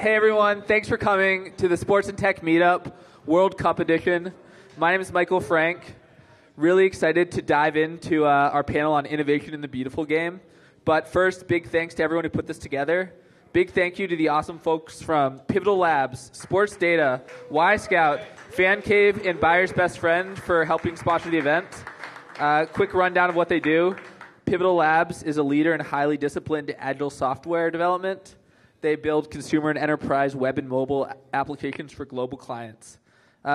Hey everyone, thanks for coming to the Sports and Tech Meetup World Cup edition. My name is Michael Frank. Really excited to dive into our panel on innovation in the beautiful game. But first, big thanks to everyone who put this together. Big thank you to the awesome folks from Pivotal Labs, Sports Data, Y-Scout, Fan Cave, and Buyer's Best Friend for helping sponsor the event. Quick rundown of what they do. Pivotal Labs is a leader in highly disciplined agile software development. They build consumer and enterprise web and mobile applications for global clients.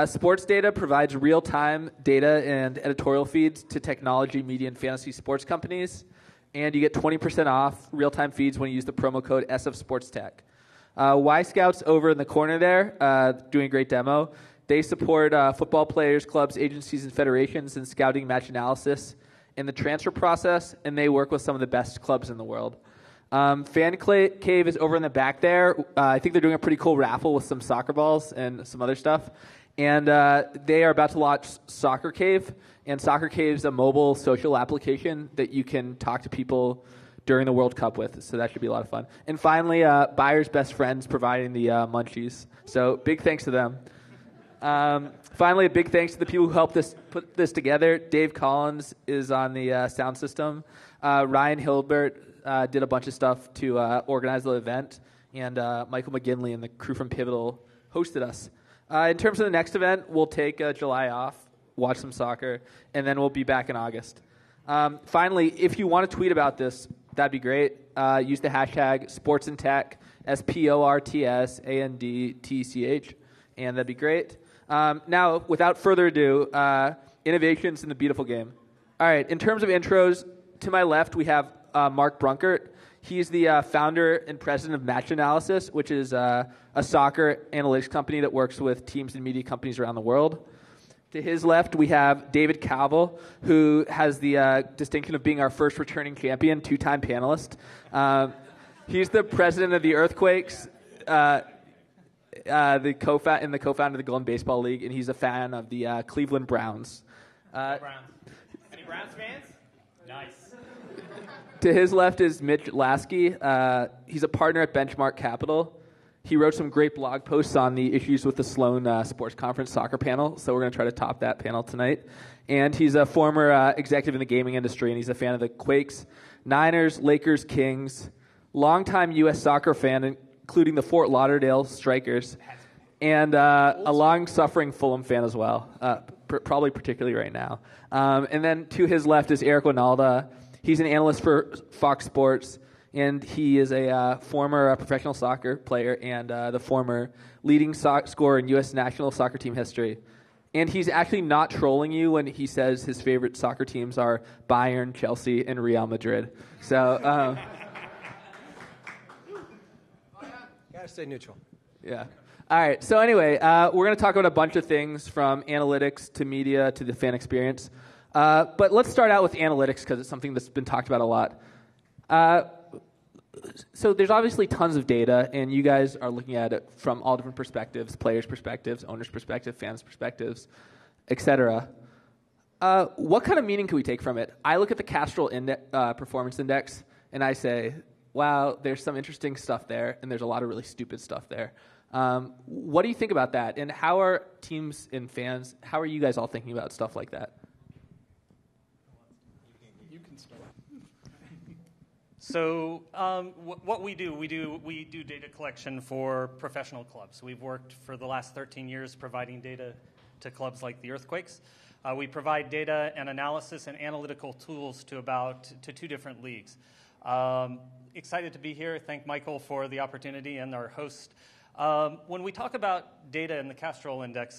Sports Data provides real-time data and editorial feeds to technology, media, and fantasy sports companies. And you get 20% off real-time feeds when you use the promo code SFSportsTech. Y-Scouts over in the corner there, doing a great demo. They support football players, clubs, agencies, and federations in scouting, match analysis, in the transfer process, and they work with some of the best clubs in the world. Fan Cave is over in the back there. I think they're doing a pretty cool raffle with some soccer balls and some other stuff. And they are about to launch Soccer Cave. And Soccer Cave is a mobile social application that you can talk to people during the World Cup with. So that should be a lot of fun. And finally, Buyer's Best Friends providing the munchies. So big thanks to them. Finally, a big thanks to the people who helped us put this together. Dave Collins is on the sound system. Ryan Hilbert did a bunch of stuff to organize the event. And Michael McGinley and the crew from Pivotal hosted us. In terms of the next event, we'll take July off, watch some soccer, and then we'll be back in August. Finally, if you want to tweet about this, that'd be great. Use the hashtag Sports and Tech, SPORTSANDTECH, and that'd be great. Now, without further ado, innovations in the beautiful game. All right, in terms of intros, to my left we have Mark Brunkhart. He's the founder and president of Match Analysis, which is a soccer analytics company that works with teams and media companies around the world. To his left, we have David Kaval, who has the distinction of being our first returning champion, two-time panelist. He's the president of the Earthquakes, the co-founder of the Golden Baseball League, and he's a fan of the Cleveland Browns. Browns. Any Browns fans? Nice. To his left is Mitch, Lasky. He's a partner at Benchmark Capital. He wrote some great blog posts on the issues with the Sloan Sports Conference soccer panel, so we're going to try to top that panel tonight. And he's a former executive in the gaming industry, and he's a fan of the Quakes, Niners, Lakers, Kings, longtime U.S. soccer fan, including the Fort Lauderdale Strikers, and a long-suffering Fulham fan as well, probably particularly right now. And then to his left is Eric Wynalda. He's an analyst for Fox Sports, and he is a former professional soccer player and the former leading scorer in U.S. national soccer team history. And he's actually not trolling you when he says his favorite soccer teams are Bayern, Chelsea, and Real Madrid. So, gotta stay neutral. Yeah. All right. So anyway, we're going to talk about a bunch of things from analytics to media to the fan experience. But let's start out with analytics because it's something that's been talked about a lot. So there's obviously tons of data, and you guys are looking at it from all different perspectives, players' perspectives, owners' perspectives, fans' perspectives, etc. What kind of meaning can we take from it? I look at the Castrol Performance Index, and I say, wow, there's some interesting stuff there, and there's a lot of really stupid stuff there. What do you think about that? And how are teams and fans, how are you guys all thinking about stuff like that? So what we do data collection for professional clubs. We've worked for the last 13 years providing data to clubs like the Earthquakes. We provide data and analysis and analytical tools to two different leagues. Excited to be here. Thank Michael for the opportunity and our host. When we talk about data in the Castrol Index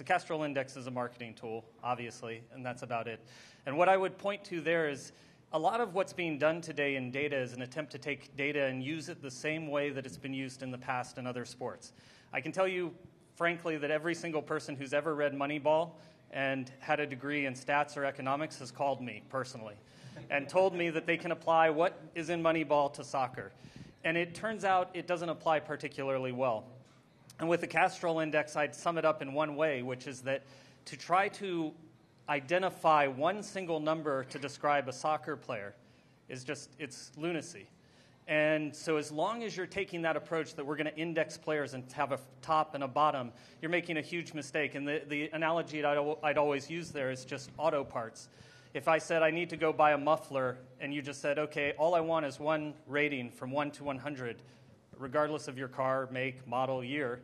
is a marketing tool, obviously, and that's about it. And what I would point to there is a lot of what's being done today in data is an attempt to take data and use it the same way that it's been used in the past in other sports. I can tell you, frankly, that every single person who's ever read Moneyball and had a degree in stats or economics has called me personally and told me that they can apply what is in Moneyball to soccer. And it turns out it doesn't apply particularly well. And with the Castrol Index, I'd sum it up in one way, which is that to try to identify one single number to describe a soccer player is just, it's lunacy. And so as long as you're taking that approach that we're going to index players and have a top and a bottom, you're making a huge mistake. And the analogy I'd always use there is just auto parts. If I said I need to go buy a muffler and you just said, okay, all I want is one rating from 1 to 100, regardless of your car, make, model, year,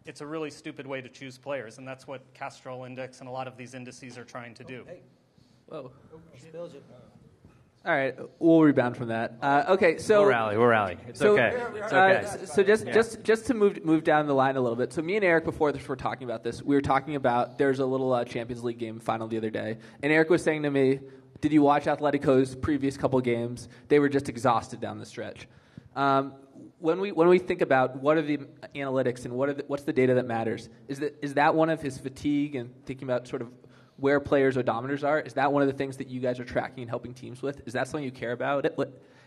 it's a really stupid way to choose players. And that's what Castrol Index and a lot of these indices are trying to do. Hey. Whoa. Spills it. All right, we'll rebound from that. Okay, so We'll rally. It's okay. It's okay. So just to move down the line a little bit. So me and Eric before this were talking about this. We were talking about there's a little Champions League game final the other day, and Eric was saying to me, "Did you watch Atletico's previous couple games? They were just exhausted down the stretch." When we think about what are the analytics and what's the data that matters, is that one of his fatigue and thinking about sort of where players' odometers are? Is that one of the things that you guys are tracking and helping teams with? Is that something you care about?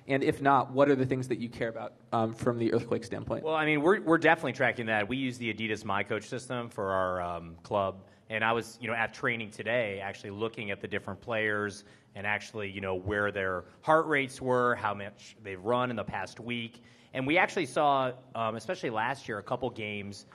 And if not, what are the things that you care about from the Earthquake standpoint? Well, I mean, we're definitely tracking that. We use the Adidas My Coach system for our club, and I was, at training today, actually looking at the different players and actually, where their heart rates were, how much they've run in the past week, and we actually saw, especially last year, a couple games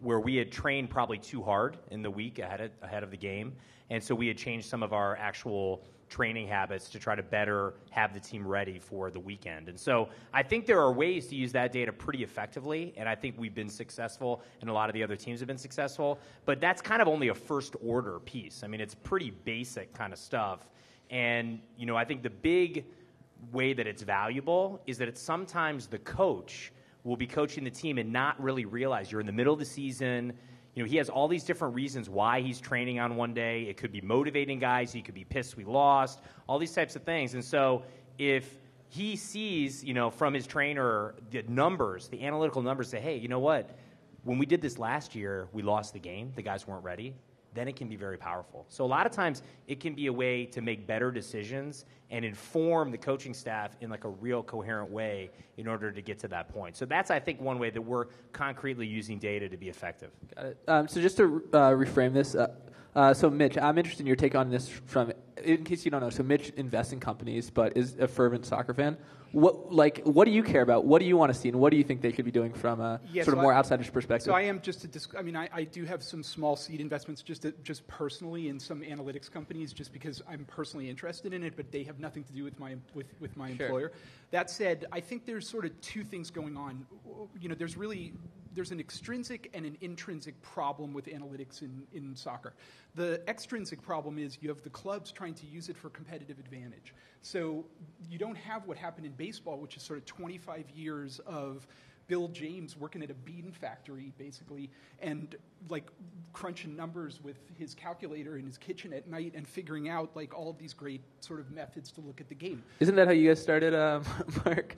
where we had trained probably too hard in the week ahead of the game, and so we had changed some of our actual training habits to try to better have the team ready for the weekend. And so I think there are ways to use that data pretty effectively, and I think we've been successful, and a lot of the other teams have been successful, but that's kind of only a first-order piece. I mean, it's pretty basic kind of stuff, and, I think the big way that it's valuable is that it's sometimes the coach will be coaching the team and not really realize you're in the middle of the season. He has all these different reasons why he's training on one day. It could be motivating guys. He could be pissed we lost, all these types of things. And so if he sees, from his trainer, the numbers, the analytical numbers say, hey, you know what? When we did this last year, we lost the game. The guys weren't ready. Then it can be very powerful. So a lot of times it can be a way to make better decisions and inform the coaching staff in like a real coherent way in order to get to that point. So that's, I think, one way that we're concretely using data to be effective. Got it. So just to reframe this, so Mitch, I'm interested in your take on this in case you don't know, so Mitch invests in companies but is a fervent soccer fan. What do you care about? What do you want to see, and what do you think they should be doing from a more outsider's perspective? So I am I do have some small seed investments just personally in some analytics companies, just because I'm personally interested in it, but they have nothing to do with my employer. That said, I think there's sort of two things going on. There's an extrinsic and an intrinsic problem with analytics in soccer. The extrinsic problem is you have the clubs trying to use it for competitive advantage. So you don't have what happened in baseball, which is sort of 25 years of Bill James working at a bean factory, basically, and crunching numbers with his calculator in his kitchen at night and figuring out all of these great sort of methods to look at the game. Isn't that how you guys started, Mark?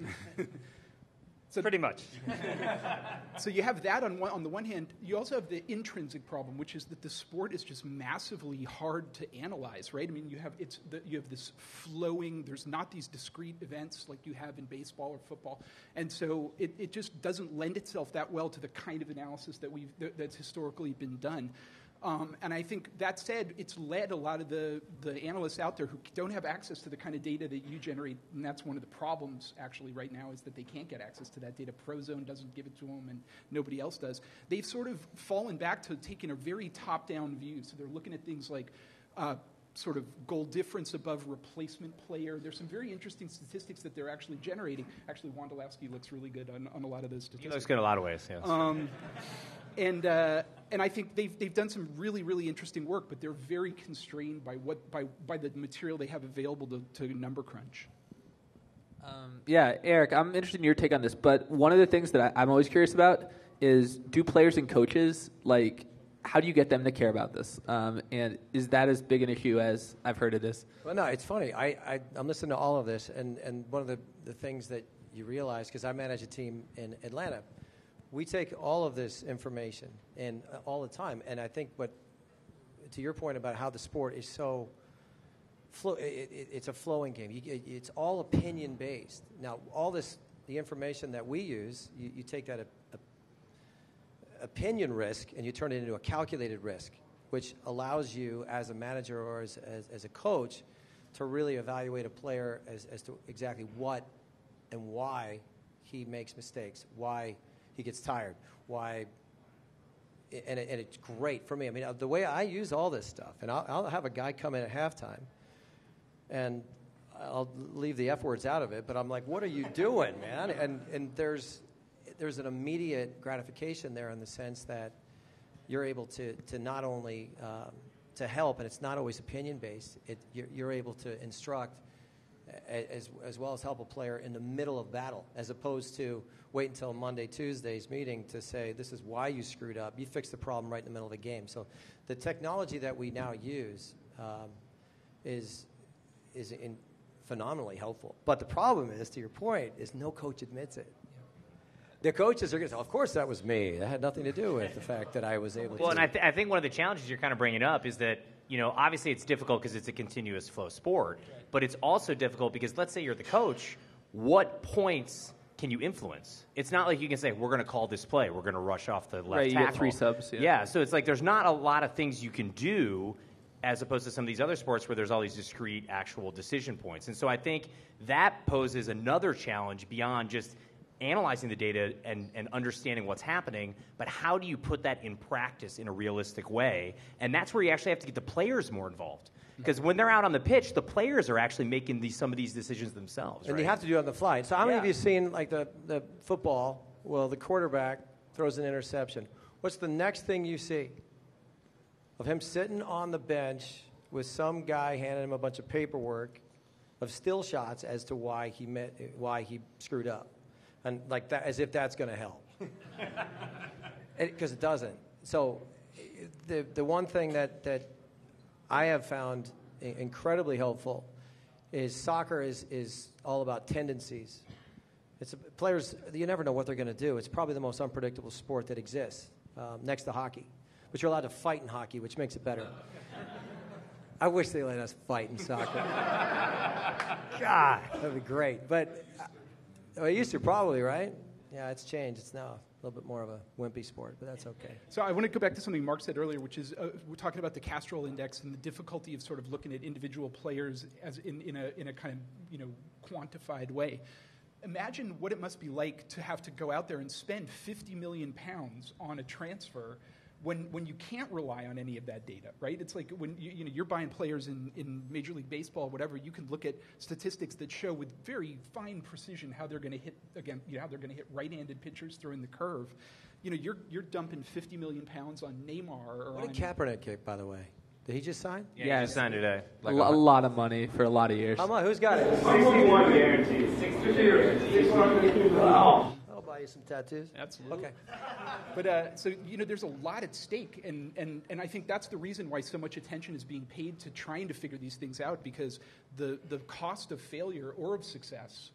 So pretty much. So you have that on the one hand. You also have the intrinsic problem, which is that the sport is just massively hard to analyze, right? I mean, you have this flowing. There's not these discrete events like you have in baseball or football, and so it just doesn't lend itself that well to the kind of analysis that's historically been done. And I think that said, it's led a lot of the analysts out there who don't have access to the kind of data that you generate, and that's one of the problems actually right now is that they can't get access to that data. Prozone doesn't give it to them, and nobody else does. They've sort of fallen back to taking a very top-down view. So they're looking at things like sort of goal difference above replacement player. There's some very interesting statistics that they're actually generating. Actually, Wynalda Lasky looks really good on a lot of those statistics. He looks good in a lot of ways, yes. And I think they've done some really, really interesting work, but they're very constrained by the material they have available to number crunch. Eric, I'm interested in your take on this, but one of the things that I'm always curious about is, do players and coaches, how do you get them to care about this? And is that as big an issue as I've heard it is? Well, no, it's funny. I'm listening to all of this, and one of the things that you realize, because I manage a team in Atlanta, we take all of this information and all the time, and I think to your point about how the sport is so it's a flowing game. It's all opinion based. Now, the information that we use, you take that opinion risk and you turn it into a calculated risk, which allows you as a manager or as a coach to really evaluate a player as to exactly what and why he makes mistakes, why he gets tired, why, and it's great for me. I mean, the way I use all this stuff, and I'll have a guy come in at halftime, and I'll leave the F words out of it, but I'm like, what are you doing, man? And there's an immediate gratification there in the sense that you're able to not only to help, and it's not always opinion-based, you're able to instruct as well as help a player in the middle of battle, as opposed to wait until Monday, Tuesday's meeting to say, this is why you screwed up. You fixed the problem right in the middle of the game. So the technology that we now use is phenomenally helpful. But the problem is, to your point, is no coach admits it. The coaches are going to say, of course that was me. That had nothing to do with the fact that I was able to. Well, and I think one of the challenges you're kind of bringing up is that, obviously it's difficult because it's a continuous flow sport, but it's also difficult because let's say you're the coach, what points can you influence? It's not like you can say, we're going to call this play, we're going to rush off the left tackle. Right, you get 3 subs. Yeah, so it's like there's not a lot of things you can do as opposed to some of these other sports where there's all these discrete actual decision points. And so I think that poses another challenge beyond just analyzing the data and understanding what's happening, but how do you put that in practice in a realistic way? And that's where you actually have to get the players more involved. Because when they're out on the pitch, the players are actually making some of these decisions themselves. And right? you have to do it on the fly. So how many of you have seen like the football, well, the quarterback throws an interception. What's the next thing you see? Of him sitting on the bench with some guy handing him a bunch of paperwork of still shots as to why he screwed up. And like that, as if that's going to help, because it doesn't. So, the one thing that I have found incredibly helpful is soccer is all about tendencies. It's players, you never know what they're going to do. It's probably the most unpredictable sport that exists, next to hockey. But you're allowed to fight in hockey, which makes it better. I wish they let us fight in soccer. God, that'd be great. But. Well, it used to probably, right? Yeah, it's changed. It's now a little bit more of a wimpy sport, but that's okay. So I want to go back to something Mark said earlier, which is we're talking about the Castrol Index and the difficulty of sort of looking at individual players as in a kind of quantified way. Imagine what it must be like to have to go out there and spend 50 million pounds on a transfer when you can't rely on any of that data, right? It's like when you're buying players in Major League Baseball, whatever. You can look at statistics that show with very fine precision how they're going to hit how they're going to hit right-handed pitchers throwing the curve. You're dumping 50 million pounds on Neymar. Or what did Kaepernick kick, by the way? Did he just sign? Yeah, he just signed today. Like a lot of money for a lot of years. How much? Who's got it? 61 guaranteed. 60 years. Wow. I'll buy you some tattoos. Absolutely. Okay. But so there's a lot at stake, and I think that's the reason why so much attention is being paid to trying to figure these things out, because the cost of failure or of success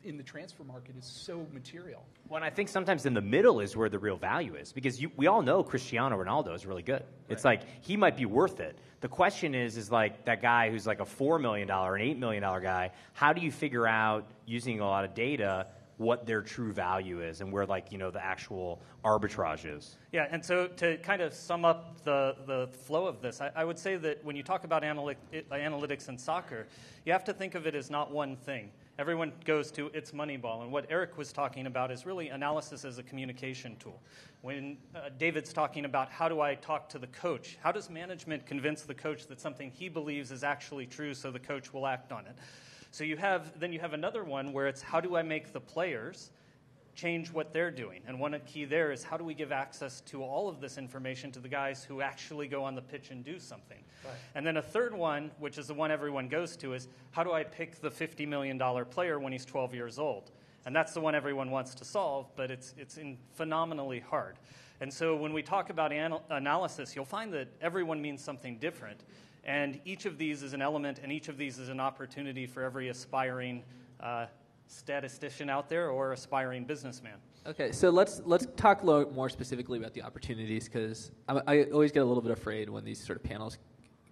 in the transfer market is so material. Well, and I think sometimes in the middle is where the real value is, because we all know Cristiano Ronaldo is really good. Right. It's like he might be worth it. The question is like that guy who's like a $4 million, an $8 million guy, how do you figure out, using a lot of data, what their true value is and where the actual arbitrage is? Yeah, and so to kind of sum up the flow of this, I would say that when you talk about analytics in soccer, you have to think of it as not one thing. Everyone goes to it's Moneyball, and what Eric was talking about is really analysis as a communication tool. When David's talking about how do I talk to the coach, how does management convince the coach that something he believes is actually true so the coach will act on it? So you have another one where it's how do I make the players change what they're doing? And one key there is how do we give access to all of this information to the guys who actually go on the pitch and do something? Right. And then a third one, which is the one everyone goes to, is how do I pick the $50 million player when he's 12 years old? And that's the one everyone wants to solve, but it's phenomenally hard. And so when we talk about analysis, you'll find that everyone means something different. And each of these is an element, and each of these is an opportunity for every aspiring statistician out there or aspiring businessman. Okay, so let's talk more specifically about the opportunities, because I always get a little bit afraid when these sort of panels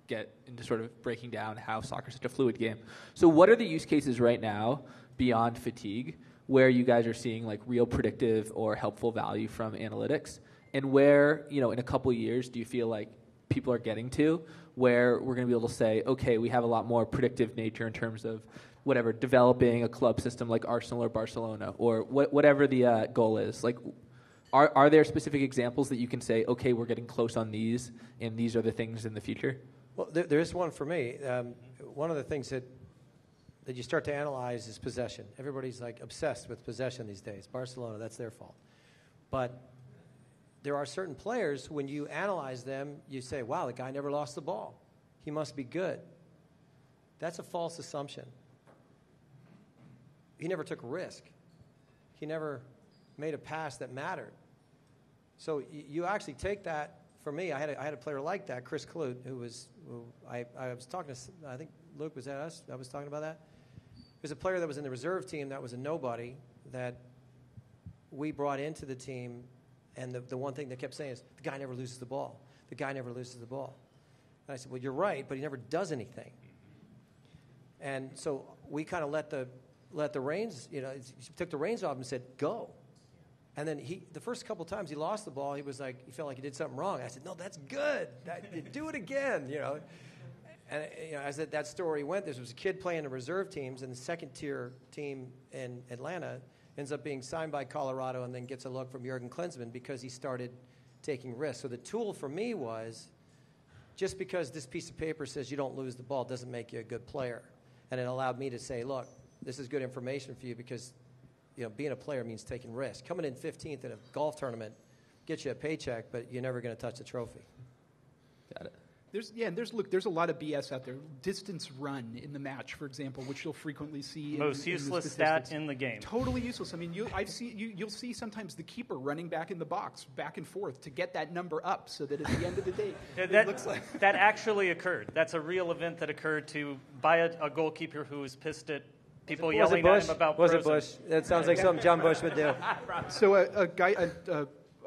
get into sort of breaking down how soccer is such a fluid game. So what are the use cases right now beyond fatigue where you guys are seeing like real predictive or helpful value from analytics, and where, in a couple of years, do you feel like people are getting to where we're going to be able to say, okay, we have a lot more predictive nature in terms of whatever, developing a club system like Arsenal or Barcelona, or whatever the goal is? Like, are there specific examples that you can say, okay, we're getting close on these, and these are the things in the future? Well, there is one for me. One of the things that you start to analyze is possession. Everybody's like obsessed with possession these days. Barcelona, that's their fault. But there are certain players, when you analyze them, you say, wow, the guy never lost the ball. He must be good. That's a false assumption. He never took a risk. He never made a pass that mattered. So you actually take that. For me, I had a player like that, Chris Clute, who I was talking to, I think Luke was at us. I was talking about that. He was a player that was in the reserve team that was a nobody that we brought into the team, and the one thing they kept saying is, the guy never loses the ball. The guy never loses the ball. And I said, well, you're right, but he never does anything. And so we kind of let the reins, took the reins off and said, go. And then the first couple times he lost the ball, he felt like he did something wrong. I said, no, that's good. Do it again, And as that story went, there was a kid playing the reserve teams, and the second-tier team in Atlanta ends up being signed by Colorado and then gets a look from Jurgen Klinsmann because he started taking risks. So the tool for me was, just because this piece of paper says you don't lose the ball doesn't make you a good player. And it allowed me to say, look, this is good information for you because being a player means taking risks. Coming in 15th in a golf tournament gets you a paycheck, but you're never going to touch the trophy. Got it. There's a lot of BS out there. Distance run in the match, for example, which you'll frequently see. Most useless stat in the game. Totally useless. I mean, you'll see sometimes the keeper running back in the box, back and forth, to get that number up, so that at the end of the day, it looks like that actually occurred. That's a real event that occurred by a goalkeeper who was pissed at people yelling at him about. Was it Bush? That sounds like something John Bush would do. So a guy.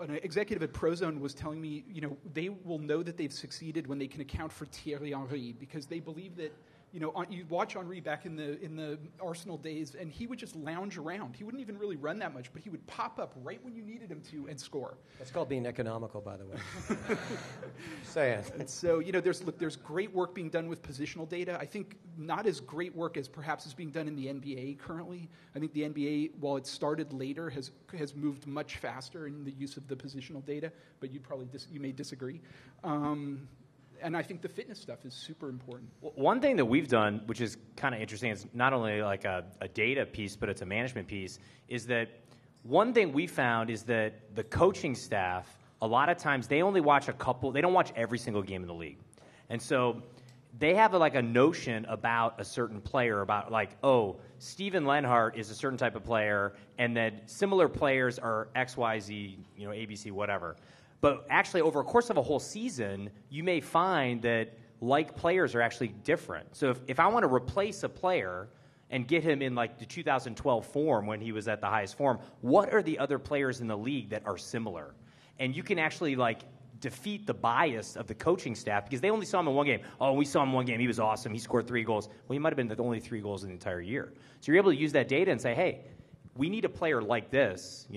An executive at Prozone was telling me, they will know that they've succeeded when they can account for Thierry Henry, because they believe that, you watch Henry back in the Arsenal days, and he would just lounge around. He wouldn't even really run that much, but he would pop up right when you needed him to and score. That's called being economical, by the way. Say it. And so, there's great work being done with positional data. I think not as great work as perhaps is being done in the NBA currently. I think the NBA, while it started later, has moved much faster in the use of the positional data, but you may disagree. And I think the fitness stuff is super important. One thing that we've done, which is kind of interesting, is not only like a data piece, but it's a management piece, is that one thing we found is that the coaching staff, a lot of times, they only watch they don't watch every single game in the league. And so they have a notion about a certain player, about Steven Lenhart is a certain type of player, and that similar players are X, Y, Z, ABC, whatever. But actually, over a course of a whole season, you may find that players are actually different. So if I want to replace a player and get him in the 2012 form when he was at the highest form, what are the other players in the league that are similar? And you can actually defeat the bias of the coaching staff because they only saw him in one game. Oh, we saw him in one game. He was awesome. He scored 3 goals. Well, he might have been the only 3 goals in the entire year. So you're able to use that data and say, hey, we need a player like this,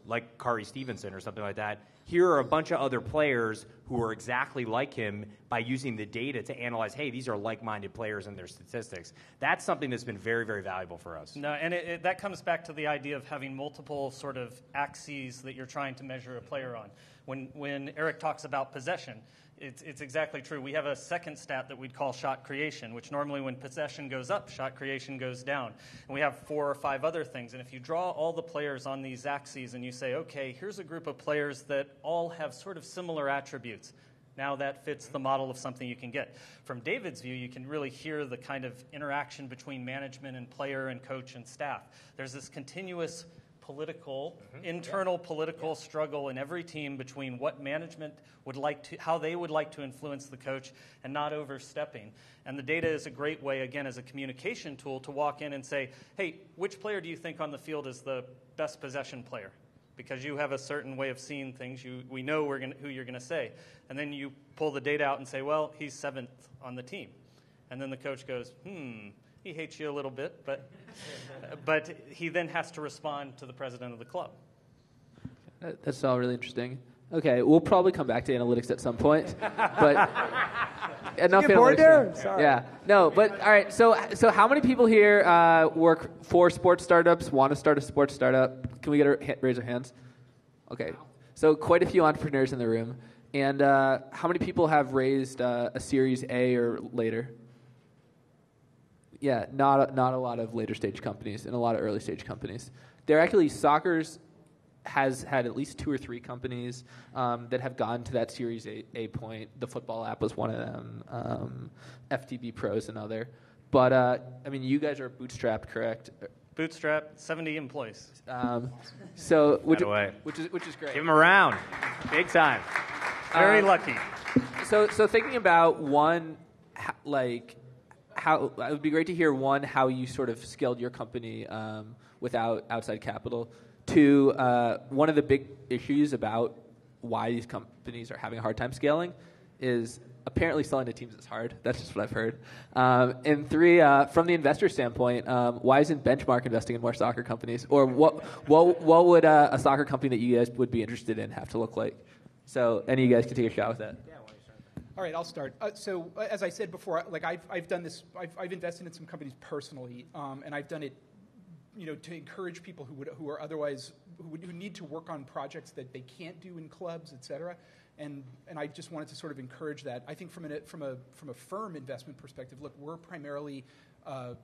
like Kari Stevenson or something like that. Here are a bunch of other players who are exactly like him by using the data to analyze, hey, these are like-minded players and their statistics. That's something that's been very, very valuable for us. No, and that comes back to the idea of having multiple sort of axes that you're trying to measure a player on. When Eric talks about possession, it's exactly true. We have a second stat that we'd call shot creation, which normally when possession goes up, shot creation goes down. And we have 4 or 5 other things. And if you draw all the players on these axes and you say, okay, here's a group of players that all have sort of similar attributes, now that fits the model of something you can get. From David's view, you can really hear the kind of interaction between management and player and coach and staff. There's this continuous internal political struggle in every team between what management would like to, how they would like to influence the coach and not overstepping. And the data is a great way, again, as a communication tool to walk in and say, hey, which player do you think on the field is the best possession player? Because you have a certain way of seeing things, we know who you're going to say. And then you pull the data out and say, well, he's 7th on the team. And then the coach goes, he hates you a little bit, but he then has to respond to the president of the club. That's all really interesting. Okay, we'll probably come back to analytics at some point, but enough get bored there? analytics. Sorry. Yeah. No, but all right. So how many people here work for sports startups? Want to start a sports startup? Can we raise our hands? Okay. So quite a few entrepreneurs in the room. And how many people have raised a Series A or later? Yeah, not a lot of later stage companies and a lot of early stage companies. They're actually soccer's has had at least 2 or 3 companies that have gone to that Series A point. The football app was one of them. FTB Pro is another. But I mean, you guys are bootstrapped, correct? Bootstrap, 70 employees. So which is great. Give them a round. Big time. Very lucky. So thinking about one, how it would be great to hear how you sort of scaled your company without outside capital. 2, one of the big issues about why these companies are having a hard time scaling is apparently selling to teams is hard. That's just what I've heard. And 3, from the investor standpoint, why isn't Benchmark investing in more soccer companies? Or what would a soccer company that you guys would be interested in have to look like? So any of you guys can take a shot with that. Yeah. All right, I'll start. So as I said before, like I've done this. I've invested in some companies personally, and I've done it, to encourage people who are otherwise who need to work on projects that they can't do in clubs, et cetera. And I just wanted to sort of encourage that. I think from a firm investment perspective, look, we're primarily an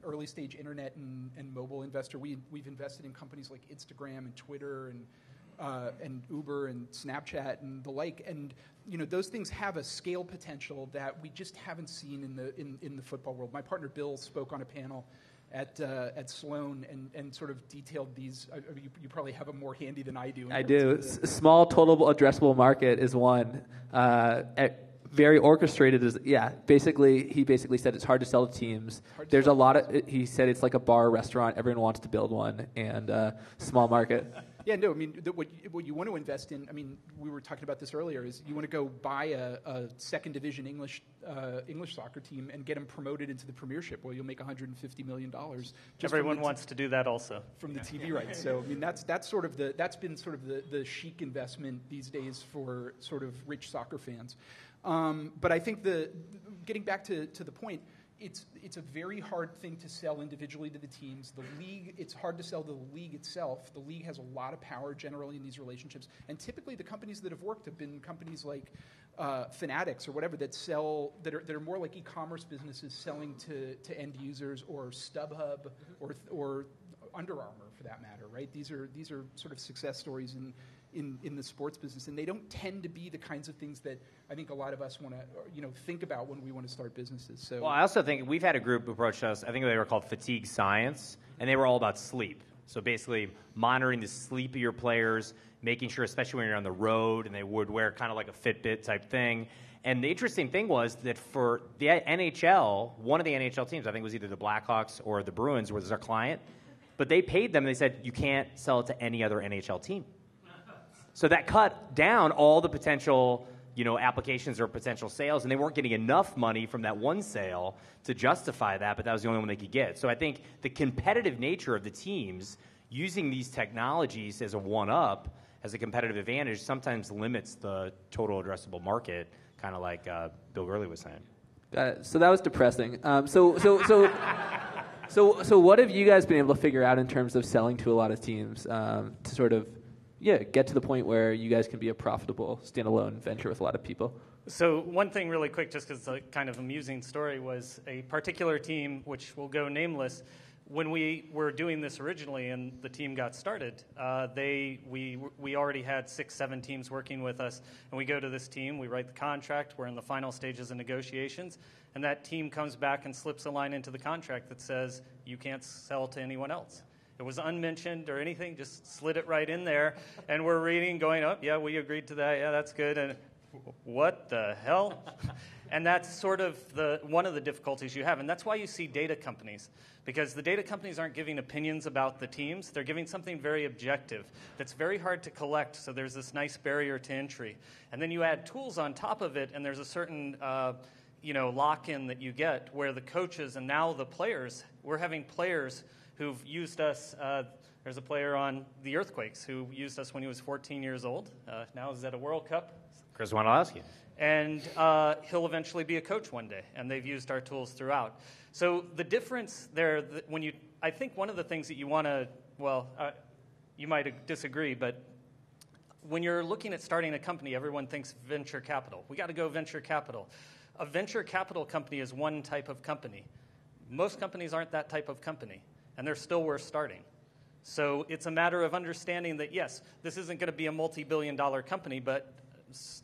early stage internet and mobile investor. We've invested in companies like Instagram and Twitter and Uber and Snapchat and the like, and those things have a scale potential that we just haven't seen in the football world. My partner Bill spoke on a panel at Sloan and sort of detailed these. You probably have them more handy than I do. I do. Small total addressable market is one. Very orchestrated is he basically said it's hard to sell to teams. There's a lot of, he said it's like a bar or restaurant. Everyone wants to build one, and small market. Yeah, no, I mean, what you want to invest in, I mean, we were talking about this earlier, is you want to go buy a second division English soccer team and get them promoted into the Premiership. Well, you'll make $150 million. Everyone wants to do that also. From the TV rights. So, I mean, that's been sort of the chic investment these days for sort of rich soccer fans. But I think getting back to the point, it's a very hard thing to sell individually to the teams. The league, it's hard to sell to the league itself. The league has a lot of power generally in these relationships. And typically the companies that have worked have been companies like Fanatics or whatever that are more like e-commerce businesses selling to end users, or StubHub or Under Armour for that matter, right? These are sort of success stories in the sports business, and they don't tend to be the kinds of things that I think a lot of us want to think about when we want to start businesses. So, well, I also think we've had a group approach us. I think they were called Fatigue Science, and they were all about sleep. So basically, monitoring the sleep of your players, making sure, especially when you're on the road, and they would wear kind of like a Fitbit type thing. And the interesting thing was that for the NHL, one of the NHL teams, I think it was either the Blackhawks or the Bruins, was our client, but they paid them. And they said you can't sell it to any other NHL team. So that cut down all the potential, applications or potential sales, and they weren't getting enough money from that one sale to justify that, but that was the only one they could get. So I think the competitive nature of the teams using these technologies as a one-up, as a competitive advantage, sometimes limits the total addressable market, kind of like Bill Gurley was saying. Got it. So that was depressing. So what have you guys been able to figure out in terms of selling to a lot of teams to sort of get to the point where you guys can be a profitable standalone venture with a lot of people? So one thing really quick, just because it's a kind of amusing story, was a particular team, which will go nameless. When we were doing this originally and the team got started, we already had 6-7 teams working with us, and we go to this team, we write the contract, we're in the final stages of negotiations, and that team comes back and slips a line into the contract that says you can't sell to anyone else. It was unmentioned or anything, just slid it right in there. And we're reading, going, oh, yeah, we agreed to that. Yeah, that's good. And what the hell? And that's sort of one of the difficulties you have. And that's why you see data companies, because the data companies aren't giving opinions about the teams. They're giving something very objective that's very hard to collect, so there's this nice barrier to entry. And then you add tools on top of it, and there's a certain lock-in that you get where the coaches and now the players, we're having players who've used us. There's a player on the Earthquakes who used us when he was 14 years old. Now he's at a World Cup. Chris Wynalda. And he'll eventually be a coach one day, and they've used our tools throughout. So the difference there, I think one of the things that you want to, you might disagree, but when you're looking at starting a company, everyone thinks venture capital. We got to go venture capital. A venture capital company is one type of company. Most companies aren't that type of company, and they're still worth starting. So it's a matter of understanding that, yes, this isn't going to be a multi-billion-dollar company, but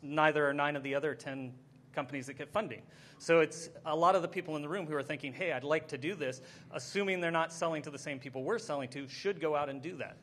neither are 9 of the other 10 companies that get funding. So it's a lot of the people in the room who are thinking, hey, I'd like to do this, assuming they're not selling to the same people we're selling to, should go out and do that.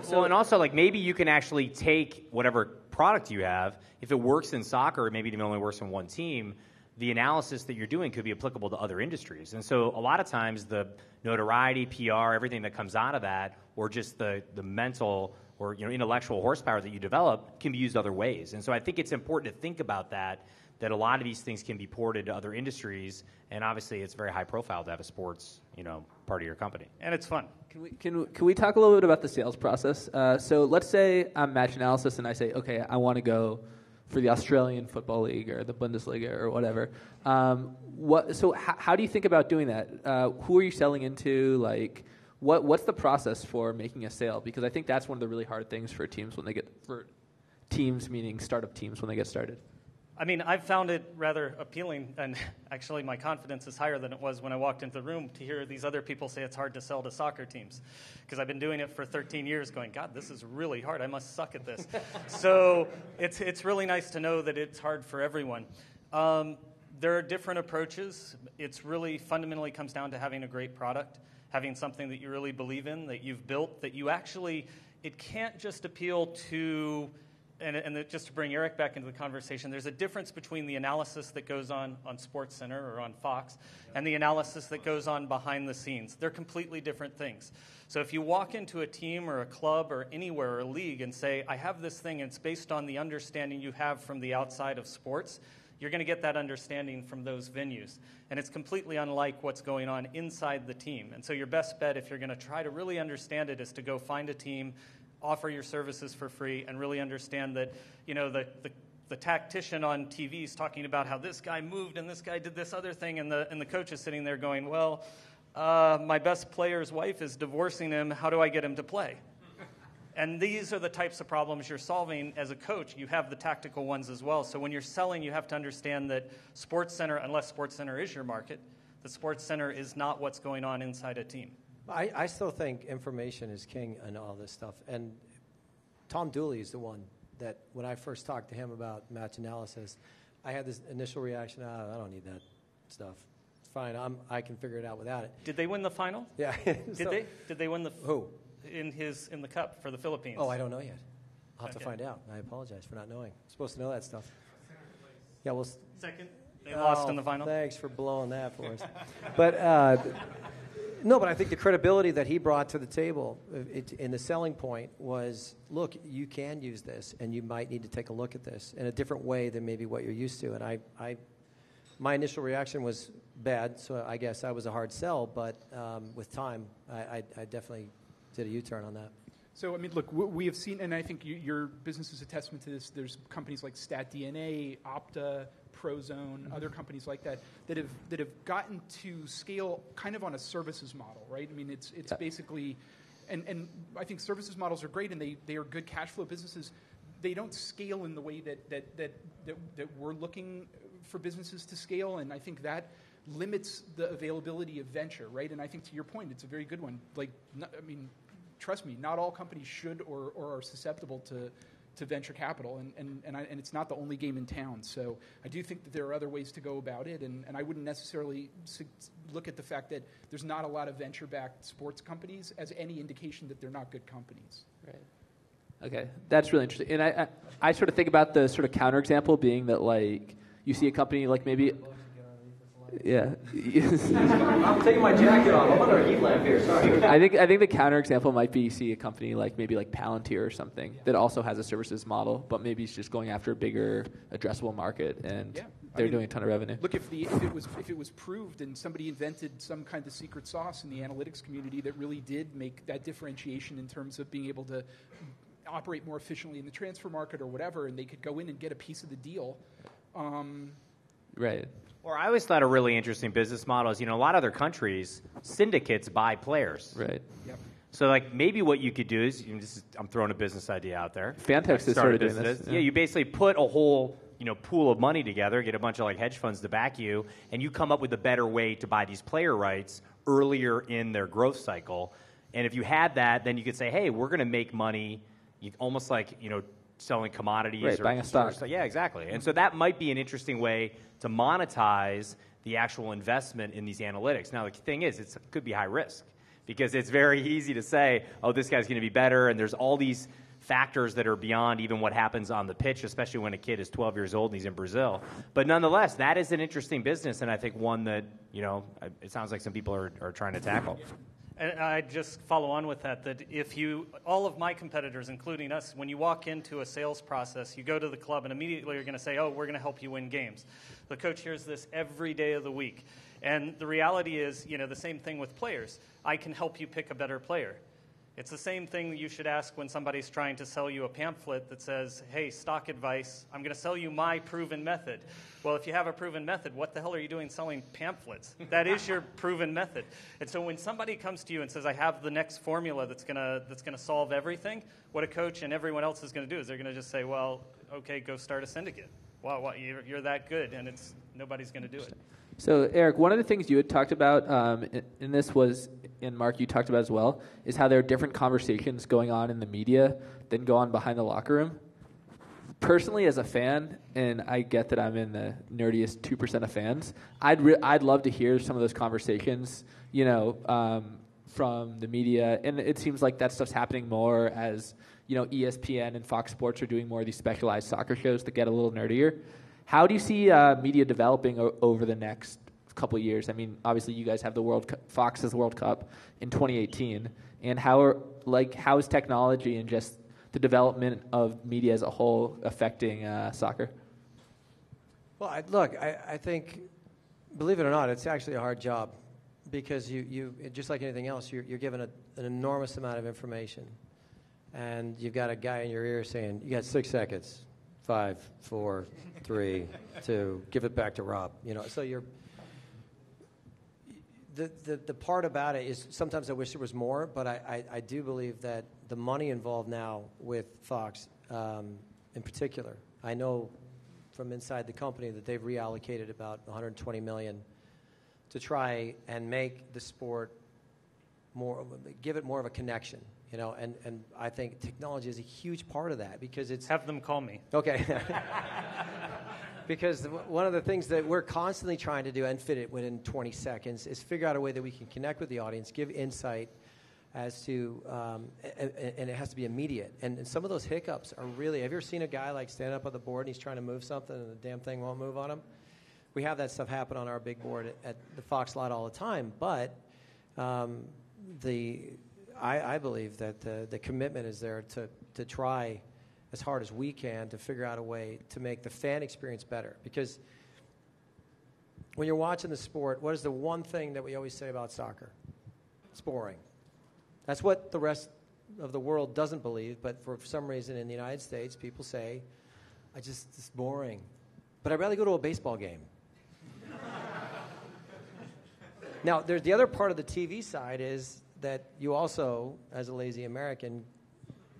So, and also, like, maybe you can actually take whatever product you have, if it works in soccer, maybe it only works in one team, the analysis that you're doing could be applicable to other industries. And so a lot of times the notoriety, PR, everything that comes out of that, or just the mental or intellectual horsepower that you develop can be used other ways. And so I think it's important to think about that a lot of these things can be ported to other industries, and obviously it's very high profile to have a sports, part of your company. And it's fun. Can we talk a little bit about the sales process? So let's say I'm Match Analysis and I say, okay, I want to go for the Australian Football League or the Bundesliga or whatever. So how do you think about doing that? Who are you selling into? Like, what's the process for making a sale? Because I think that's one of the really hard things for teams meaning startup teams when they get started. I mean, I've found it rather appealing, and actually my confidence is higher than it was when I walked into the room to hear these other people say it's hard to sell to soccer teams. Because I've been doing it for 13 years going, God, this is really hard. I must suck at this. So it's really nice to know that it's hard for everyone. There are different approaches. It's really fundamentally comes down to having a great product, having something that you really believe in, that you've built, that you actually, it can't just appeal to... And just to bring Eric back into the conversation, there's a difference between the analysis that goes on SportsCenter or on Fox and the analysis that goes on behind the scenes. They're completely different things. So if you walk into a team or a club or anywhere or a league and say, I have this thing and it's based on the understanding you have from the outside of sports, you're going to get that understanding from those venues. And it's completely unlike what's going on inside the team. And so your best bet, if you're going to try to really understand it, is to go find a team, offer your services for free, and really understand that, the tactician on TV is talking about how this guy moved and this guy did this other thing, and the coach is sitting there going, well, my best player's wife is divorcing him. How do I get him to play? And these are the types of problems you're solving as a coach. You have the tactical ones as well. So when you're selling, you have to understand that SportsCenter, unless SportsCenter is your market, the SportsCenter is not what's going on inside a team. I still think information is king in all this stuff. And Tom Dooley is the one that when I first talked to him about match analysis, I had this initial reaction, I don't need that stuff. It's fine. I can figure it out without it. Did they win the final? Yeah. Did they win the who? In the cup for the Philippines? Oh, I don't know yet. I'll have to find out. I apologize for not knowing. I'm supposed to know that stuff. Yeah, well. Second. They lost in the final. Thanks for blowing that for us. But no, but I think the credibility that he brought to the table in the selling point was, look, you can use this, and you might need to take a look at this in a different way than maybe what you're used to. And my initial reaction was bad, so I guess I was a hard sell. But with time, I definitely did a U-turn on that. So, I mean, look, we have seen, and I think your business is a testament to this. There's companies like StatDNA, Opta, Prozone, other companies like that have gotten to scale kind of on a services model, right? I mean, it's basically, and I think services models are great, and they are good cash flow businesses. They don't scale in the way that we're looking for businesses to scale, and I think that limits the availability of venture, right? And I think to your point, it's a very good one. Like, I mean, trust me, not all companies should or are susceptible to venture capital, and it's not the only game in town. So I do think that there are other ways to go about it, and I wouldn't necessarily look at the fact that there's not a lot of venture-backed sports companies as any indication that they're not good companies. Right. Okay, that's really interesting. And I sort of think about the sort of counterexample being that, like, you see a company like maybe... Yeah. I'm taking my jacket off. I'm under a heat lamp here. Sorry. I think the counterexample might be you see a company like maybe like Palantir or something that also has a services model, but maybe it's just going after a bigger addressable market, and they're doing a ton of revenue. Look, if it was proved and somebody invented some kind of secret sauce in the analytics community that really did make that differentiation in terms of being able to operate more efficiently in the transfer market or whatever, and they could go in and get a piece of the deal. Right. Or I always thought a really interesting business model is, a lot of other countries, syndicates buy players. Right. Yep. So, like, maybe what you could do is, I'm throwing a business idea out there. Fantex is sort of doing this. Yeah, you basically put a whole, pool of money together, get a bunch of, hedge funds to back you, and you come up with a better way to buy these player rights earlier in their growth cycle. And if you had that, then you could say, hey, we're going to make money, almost like, selling commodities. Right, buying a stock. Yeah, exactly. And so that might be an interesting way to monetize the actual investment in these analytics. Now, the thing is, it could be high risk because it's very easy to say, oh, this guy's going to be better, and there's all these factors that are beyond even what happens on the pitch, especially when a kid is 12 years old and he's in Brazil. But nonetheless, that is an interesting business, and I think one that, it sounds like some people are trying to tackle. And I just follow on with that if all of my competitors, including us, when you walk into a sales process, you go to the club and immediately you're going to say, oh, we're going to help you win games. The coach hears this every day of the week. And the reality is, the same thing with players. I can help you pick a better player. It's the same thing that you should ask when somebody's trying to sell you a pamphlet that says, hey, stock advice, I'm going to sell you my proven method. Well, if you have a proven method, what the hell are you doing selling pamphlets? That is your proven method. And so when somebody comes to you and says, I have the next formula that's going to solve everything, what a coach and everyone else is going to do is they're going to just say, well, okay, go start a syndicate. Wow, you're that good, and nobody's going to do it. So, Eric, one of the things you had talked about, and this was, and Mark, you talked about as well, is how there are different conversations going on in the media than go on behind the locker room. Personally, as a fan, and I get that I'm in the nerdiest 2% of fans, I'd love to hear some of those conversations, from the media, and it seems like that stuff's happening more as, ESPN and Fox Sports are doing more of these specialized soccer shows that get a little nerdier. How do you see media developing over the next couple of years? I mean, obviously, you guys have the Fox's World Cup in 2018, and how is technology and just the development of media as a whole affecting soccer? Well, I think, believe it or not, it's actually a hard job because you just like anything else, you're given an enormous amount of information, and you've got a guy in your ear saying, "You got 6 seconds." 5, 4, 3, 2, give it back to Rob. So the part about it is sometimes I wish there was more, but I do believe that the money involved now with Fox in particular, I know from inside the company that they've reallocated about $120 million to try and make the sport give it more of a connection. And I think technology is a huge part of that because it's... Have them call me. Okay. Because one of the things that we're constantly trying to do and fit it within 20 seconds is figure out a way that we can connect with the audience, give insight as to... and it has to be immediate. And some of those hiccups are really... Have you ever seen a guy stand up on the board and he's trying to move something and the damn thing won't move on him? We have that stuff happen on our big board at the Fox lot all the time, but I believe that the commitment is there to try as hard as we can to figure out a way to make the fan experience better. Because when you're watching the sport, what is the one thing that we always say about soccer? It's boring. That's what the rest of the world doesn't believe, but for some reason in the United States, people say, it's boring. But I'd rather go to a baseball game. Now, there's the other part of the TV side is that you also, as a lazy American,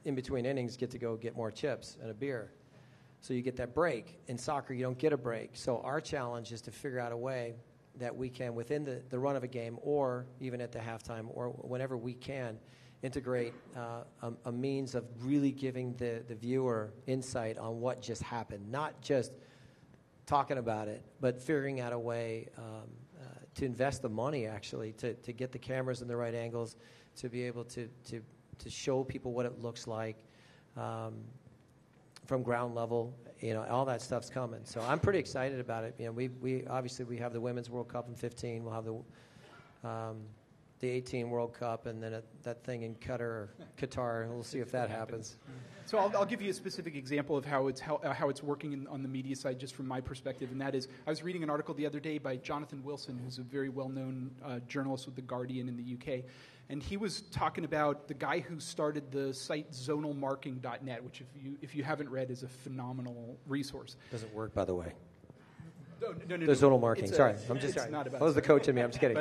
in between innings, get to go get more chips and a beer. So you get that break. In soccer, you don't get a break. So our challenge is to figure out a way that we can, within the run of a game or even at the halftime or whenever we can, integrate a means of really giving the viewer insight on what just happened. Not just talking about it, but figuring out a way to invest the money, actually, to get the cameras in the right angles, to be able to show people what it looks like from ground level. All that stuff's coming. So I'm pretty excited about it. We obviously we have the Women's World Cup in 2015. We'll have the 18 World Cup and then that thing in Qatar. We'll see if that happens. So I'll give you a specific example of how it's working on the media side, just from my perspective, and that is, I was reading an article the other day by Jonathan Wilson, who's a very well-known journalist with The Guardian in the UK, and he was talking about the guy who started the site zonalmarking.net, which if you haven't read is a phenomenal resource. Doesn't work, by the way. No. The zonal marking. Sorry, I'm just sorry. Not about that was the coach in me. I'm just kidding.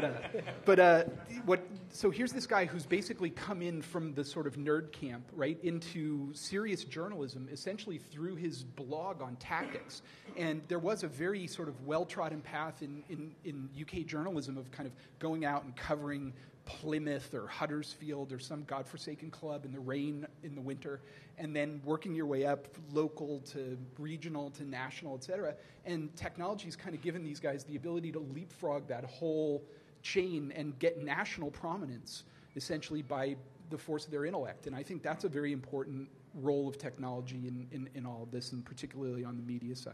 So here's this guy who's basically come in from the sort of nerd camp, right, into serious journalism, essentially through his blog on tactics. And there was a very sort of well-trodden path in UK journalism of kind of going out and covering Plymouth or Huddersfield or some godforsaken club in the rain in the winter, and then working your way up local to regional to national, et cetera. And technology's kind of given these guys the ability to leapfrog that whole chain and get national prominence essentially by the force of their intellect. And I think that's a very important role of technology in all of this, and particularly on the media side.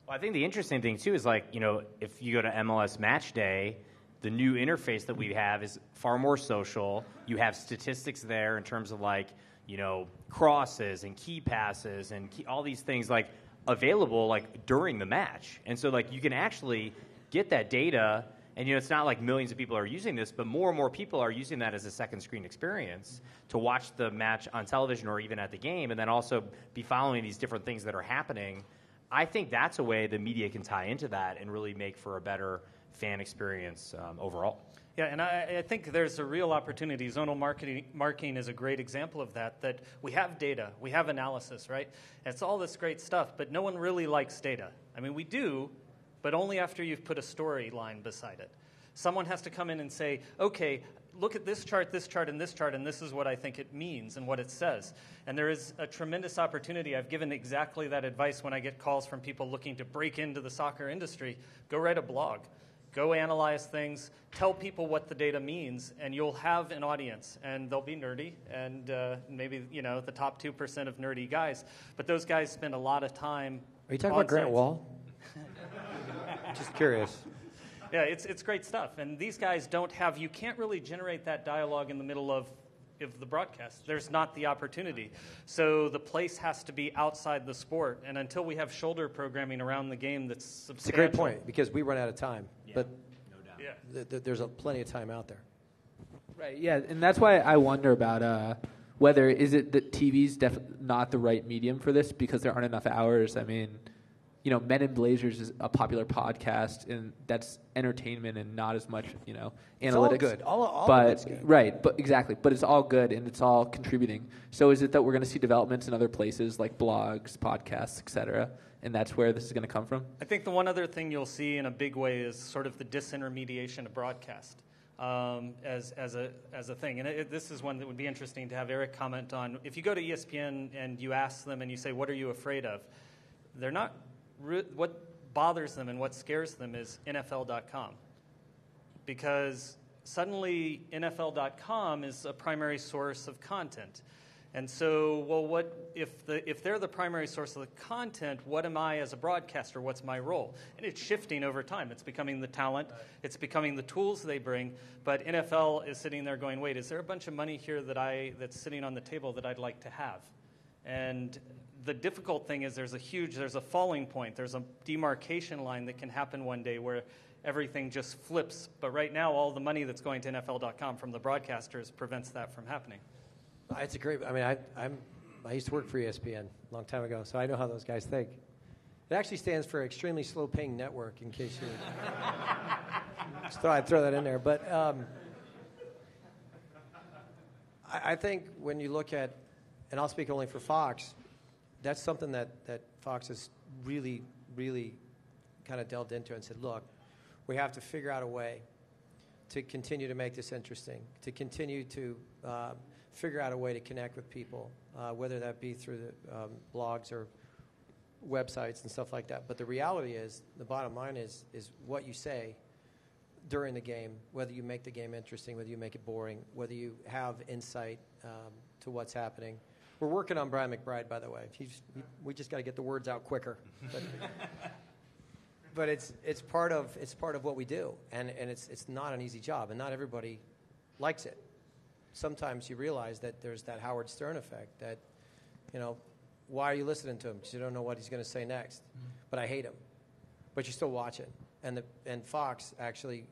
Well, I think the interesting thing, too, is if you go to MLS Match Day, the new interface that we have is far more social. You have statistics there in terms of crosses and key passes and all these things available during the match. And so you can actually get that data, and it's not like millions of people are using this, but more and more people are using that as a second screen experience to watch the match on television or even at the game, and then also be following these different things that are happening. I think that's a way the media can tie into that and really make for a better fan experience overall. Yeah, and I think there's a real opportunity. Zonal marking is a great example of that we have data, we have analysis, right? It's all this great stuff, but no one really likes data. I mean, we do, but only after you've put a storyline beside it. Someone has to come in and say, okay, look at this chart, and this chart, and this is what I think it means and what it says. And there is a tremendous opportunity. I've given exactly that advice when I get calls from people looking to break into the soccer industry. Go write a blog. Go analyze things, tell people what the data means, and you'll have an audience. And they'll be nerdy, and maybe, the top 2% of nerdy guys. But those guys spend a lot of time. Are you talking about Grant Wall? Just curious. Yeah, it's great stuff. And these guys you can't really generate that dialogue in the middle of the broadcast. There's not the opportunity. So the place has to be outside the sport. And until we have shoulder programming around the game that's substantial. It's a great point, because we run out of time. Yeah, but no doubt. There's plenty of time out there. Right, yeah, and that's why I wonder about whether is it that TV's not the right medium for this because there aren't enough hours. I mean, Men in Blazers is a popular podcast, and that's entertainment and not as much, analytics. It's all good. All but, of it's good. Right, but exactly. But it's all good, and it's all contributing. So is it that we're going to see developments in other places like blogs, podcasts, et cetera, and that's where this is going to come from? I think the one other thing you'll see in a big way is sort of the disintermediation of broadcast as a thing. And this is one that would be interesting to have Eric comment on. If you go to ESPN and you ask them and you say, what are you afraid of? They're not... What bothers them and what scares them is NFL.com, because suddenly NFL.com is a primary source of content. And so, what if they're the primary source of the content, what am I as a broadcaster? What's my role? And it's shifting over time. It's becoming the talent. It's becoming the tools they bring. But NFL is sitting there going, wait, is there a bunch of money here that's sitting on the table that I'd like to have? And the difficult thing is there's a falling point. There's a demarcation line that can happen one day where everything just flips. But right now, all the money that's going to NFL.com from the broadcasters prevents that from happening. It's a great. I mean, I used to work for ESPN a long time ago, so I know how those guys think. It actually stands for Extremely Slow Paying Network, in case you just thought I'd throw that in there. But I think when you look at, and I'll speak only for Fox, that's something that Fox has really, really kind of delved into and said, look, we have to figure out a way to continue to make this interesting, to continue to figure out a way to connect with people, whether that be through the blogs or websites and stuff like that. But the reality is, the bottom line is what you say during the game, whether you make the game interesting, whether you make it boring, whether you have insight to what's happening. We're working on Brian McBride, by the way. We just got to get the words out quicker. But it's part of what we do, and it's not an easy job, and not everybody likes it. Sometimes you realize that there's that Howard Stern effect that, why are you listening to him? Because you don't know what he's going to say next. Mm-hmm. But I hate him. But you still watch it. And Fox actually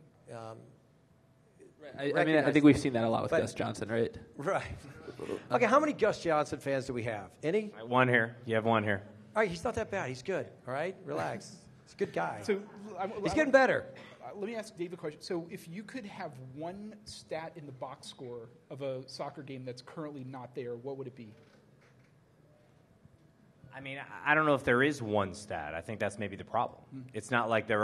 I think we've seen that a lot with Gus Johnson, right? Right. Okay, how many Gus Johnson fans do we have? Any? One here. You have one here. All right, he's not that bad. He's good. All right? Relax. He's a good guy. So he's getting better. Let me ask Dave a question. So if you could have one stat in the box score of a soccer game that's currently not there, what would it be? I mean, I don't know if there is one stat. I think that's maybe the problem. It's not like there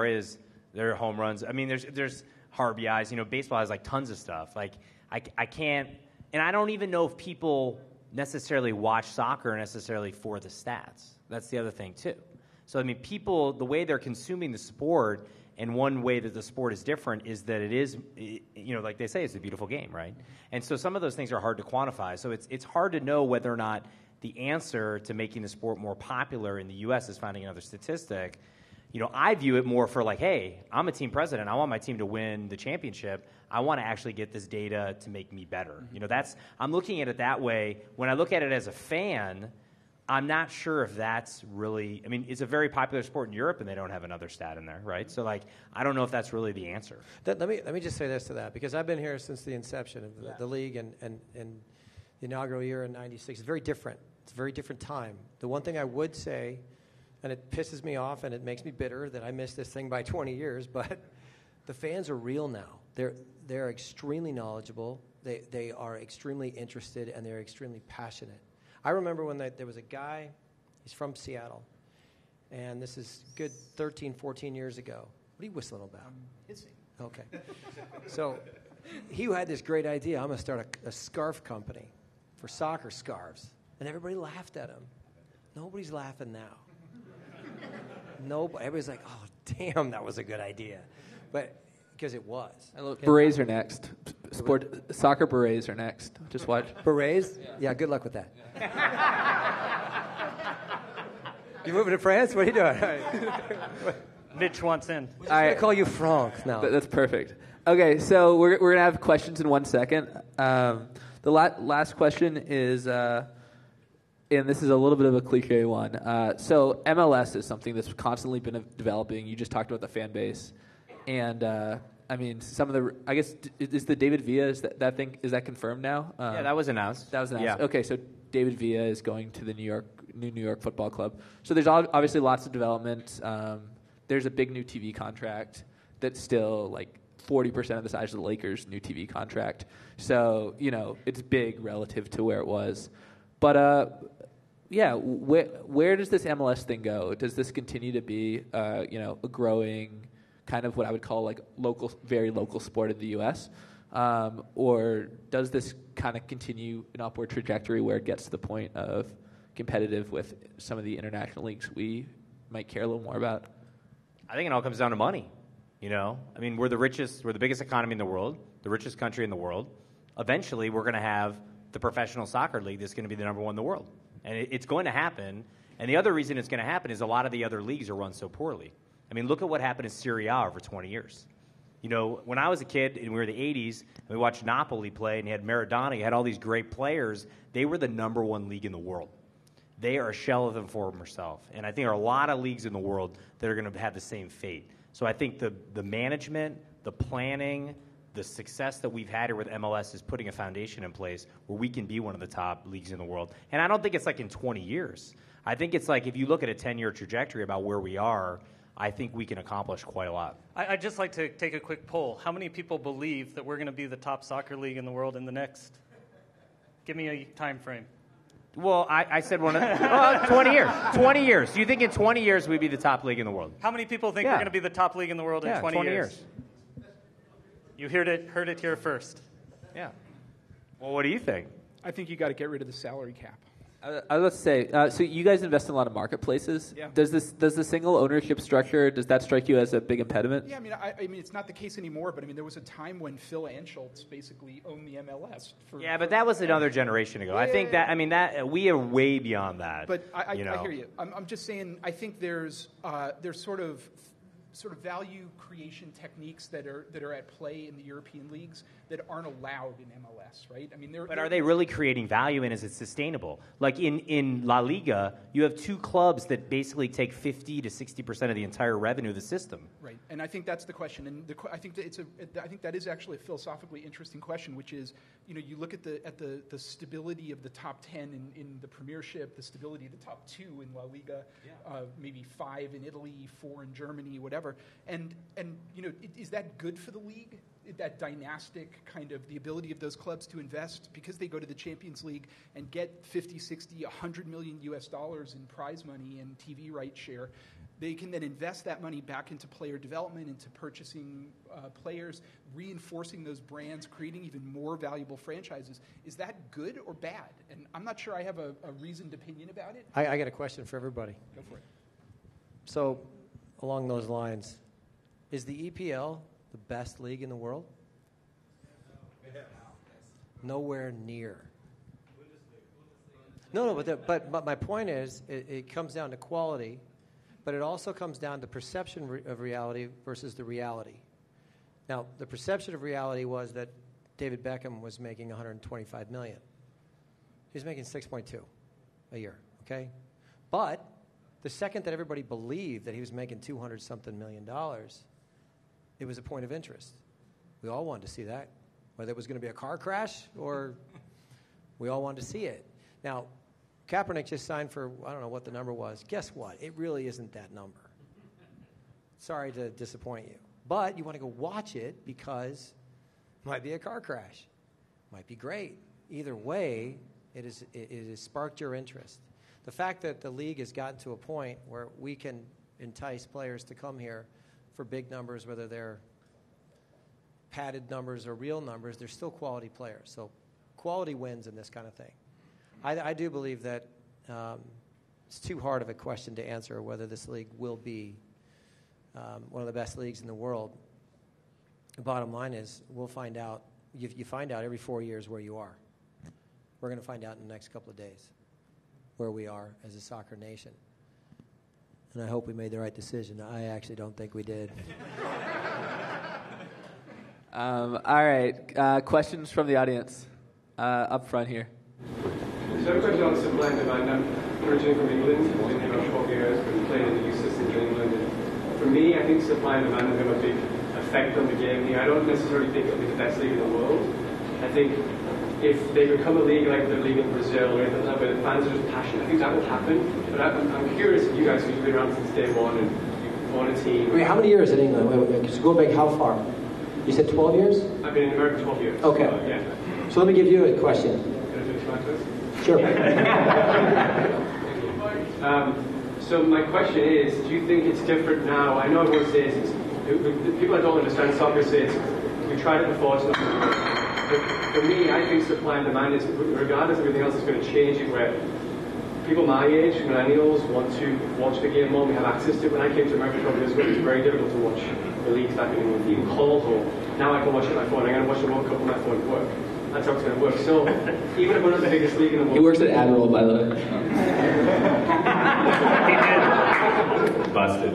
are home runs. I mean, there's RBIs. Baseball has like tons of stuff. Like I can't, and I don't even know if people necessarily watch soccer necessarily for the stats. That's the other thing too. So I mean, people, the way they're consuming the sport, and one way that the sport is different is that it is, like they say, it's a beautiful game, right? And so some of those things are hard to quantify. So it's hard to know whether or not the answer to making the sport more popular in the U.S. is finding another statistic. I view it more for like, hey, I'm a team president. I want my team to win the championship. I want to actually get this data to make me better. I'm looking at it that way. When I look at it as a fan, I'm not sure if that's really, it's a very popular sport in Europe, and they don't have another stat in there, right? So, I don't know if that's really the answer. Let me just say this to that, because I've been here since the inception of the league and the inaugural year in '96. It's very different. It's a very different time. The one thing I would say, and it pisses me off and it makes me bitter that I missed this thing by 20 years, but the fans are real now. They're extremely knowledgeable. They are extremely interested, and they're extremely passionate. I remember when there was a guy, he's from Seattle, and this is good 13, 14 years ago. What are you whistling about? I'm hissing. Okay. So he had this great idea. I'm going to start a scarf company for soccer scarves. And everybody laughed at him. Nobody's laughing now. Everybody's like, oh, damn, that was a good idea. But because it was. Berets are next. Soccer berets are next. Just watch. Berets? Yeah, good luck with that. You moving to France? What are you doing? Mitch wants in. We're going to call you Franck now. That's perfect. Okay, so we're going to have questions in 1 second. The last question is, and this is a little bit of a cliche one. So MLS is something that's constantly been developing. You just talked about the fan base. And, some of the, I guess, is the David Villa, is that confirmed now? Yeah, that was announced. Yeah. Okay, so David Villa is going to the New York Football Club. So there's obviously lots of development. There's a big new TV contract that's still like 40% of the size of the Lakers' new TV contract. So, it's big relative to where it was. But, where does this MLS thing go? Does this continue to be, a growing kind of what I would call like very local sport in the U.S.? Or does this kind of continue an upward trajectory where it gets to the point of competitive with some of the international leagues we might care a little more about? I think it all comes down to money. We're the biggest economy in the world, the richest country in the world. Eventually, we're going to have the professional soccer league that's going to be the number one in the world. And it's going to happen. And the other reason it's going to happen is a lot of the other leagues are run so poorly. Look at what happened in Serie A over 20 years. When I was a kid and we were in the 80s, and we watched Napoli play, and you had Maradona, you had all these great players, they were the number one league in the world. They are a shell of their former self. And I think there are a lot of leagues in the world that are going to have the same fate. So I think the management, the planning, the success that we've had here with MLS is putting a foundation in place where we can be one of the top leagues in the world. And I don't think it's like in 20 years. I think it's like if you look at a 10-year trajectory about where we are, I think we can accomplish quite a lot. I'd just like to take a quick poll. How many people believe that we're going to be the top soccer league in the world in the next? Give me a time frame. Well, I said 20 years. 20 years. Do you think in 20 years we'd be the top league in the world? How many people think we're going to be the top league in the world in 20 years? You heard it here first. Yeah. Well, what do you think? I think you got to get rid of the salary cap. I was going to say, so you guys invest in a lot of marketplaces. Yeah. Does the single ownership structure, does that strike you as a big impediment? Yeah, I mean, it's not the case anymore, but there was a time when Phil Anschultz basically owned the MLS. But that was another generation ago. I think that we are way beyond that. But I hear you. I'm just saying, I think there's sort of sort of value creation techniques that are at play in the European leagues that aren't allowed in MLS, right? I mean, but are they really creating value, and is it sustainable? Like in La Liga, you have two clubs that basically take 50 to 60% of the entire revenue of the system. Right, and I think that's the question, and I think that is actually a philosophically interesting question, which is, you look at the stability of the top 10 in the Premiership, the stability of the top 2 in La Liga, maybe 5 in Italy, 4 in Germany, whatever, and is that good for the league? That dynastic kind of the ability of those clubs to invest because they go to the Champions League and get 50, 60, 100 million US dollars in prize money and TV rights share. They can then invest that money back into player development, into purchasing players, reinforcing those brands, creating even more valuable franchises. Is that good or bad? And I'm not sure I have a reasoned opinion about it. I got a question for everybody. Go for it. So, along those lines, is the EPL the best league in the world? Nowhere near. No, but my point is, it comes down to quality, but it also comes down to perception of reality versus the reality. Now, the perception of reality was that David Beckham was making $125 million. He was making $6.2 a year, okay? But the second that everybody believed that he was making $200-something million, it was a point of interest. We all wanted to see that, whether it was going to be a car crash or we all wanted to see it. Now, Kaepernick just signed for, I don't know what the number was. Guess what? It really isn't that number. Sorry to disappoint you. But you want to go watch it because it might be a car crash. Might be great. Either way, it has sparked your interest. The fact that the league has gotten to a point where we can entice players to come here for big numbers, whether they're padded numbers or real numbers, they're still quality players. So quality wins in this kind of thing. I do believe that it's too hard of a question to answer whether this league will be one of the best leagues in the world. The bottom line is we'll find out. You find out every 4 years where you are. We're going to find out in the next couple of days where we are as a soccer nation. And I hope we made the right decision. I actually don't think we did. All right. Questions from the audience up front here. So I have a question on supply and demand. I'm originally from England. I've been here about 12 years, but played in the youth systems in England. And for me, I think supply and demand will have a big effect on the game here. I don't necessarily think it'll be the best league in the world. I think if they become a league like the league in Brazil or anything like that, where the fans are just passionate, I think that will happen. But I'm curious if you guys, who've been around since day one and you've won a team. Wait, how many years in England? Wait, go back how far? You said 12 years? I've been in America 12 years. Okay. Yeah. So let me give you a question. Can I finish my first? Sure. So my question is, do you think it's different now? I know everyone says it's, the people that don't understand soccer say we tried it before, it's not going to work. But for me, I think supply and demand is, regardless of everything else, is going to change it where people my age, millennials, want to watch the game more. We have access to it. When I came to America 12 years ago, it was very difficult to watch the leagues back in England, even calls, or now I can watch it on my phone. I'm going to watch the World Cup on my phone at work. That's how it's going to work. So even if we're not the biggest league in the world... He works at Admiral, by the way. Busted.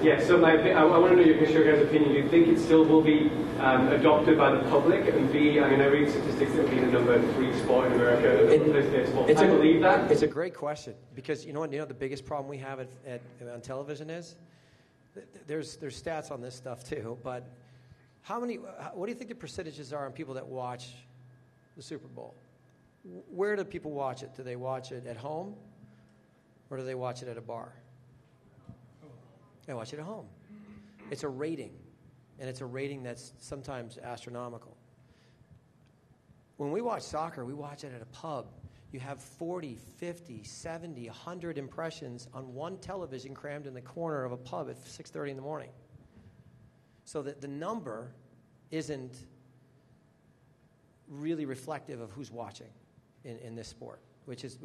Yeah, so I want to know your guys' opinion. Do you think it still will be adopted by the public? And B, I mean, I read statistics that it will be the number 3 sport in America. I believe that. It's a great question because you know what? You know the biggest problem we have on television is there's stats on this stuff too. But what do you think the percentages are on people that watch the Super Bowl? Where do people watch it? Do they watch it at home, or do they watch it at a bar? They watch it at home. It's a rating, and it's a rating that's sometimes astronomical. When we watch soccer, we watch it at a pub. You have 40, 50, 70, 100 impressions on one television crammed in the corner of a pub at 6:30 in the morning. So that the number isn't really reflective of who's watching in this sport, which is,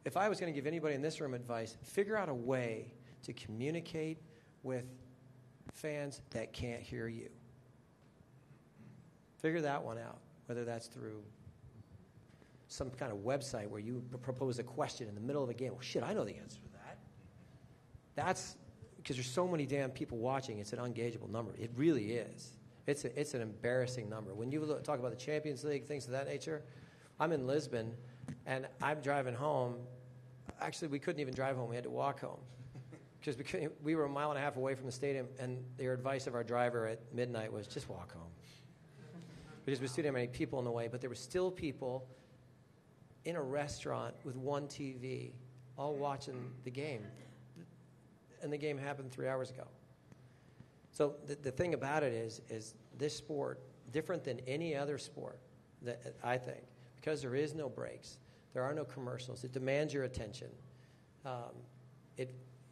if I was going to give anybody in this room advice, figure out a way to communicate with fans that can't hear you. Figure that one out, whether that's through some kind of website where you propose a question in the middle of a game. Well, shit, I know the answer to that. because there's so many damn people watching, it's an ungageable number. It really is. It's an embarrassing number. When you talk about the Champions League, things of that nature, I'm in Lisbon, and I'm driving home. Actually, we couldn't even drive home. We had to walk home because we were a mile and a half away from the stadium, and their advice of our driver at midnight was just walk home. Because we didn't have many people in the way, but there were still people in a restaurant with one TV all watching the game. And the game happened 3 hours ago. So the thing about it is this sport, different than any other sport, that I think, because there is no breaks, there are no commercials, it demands your attention.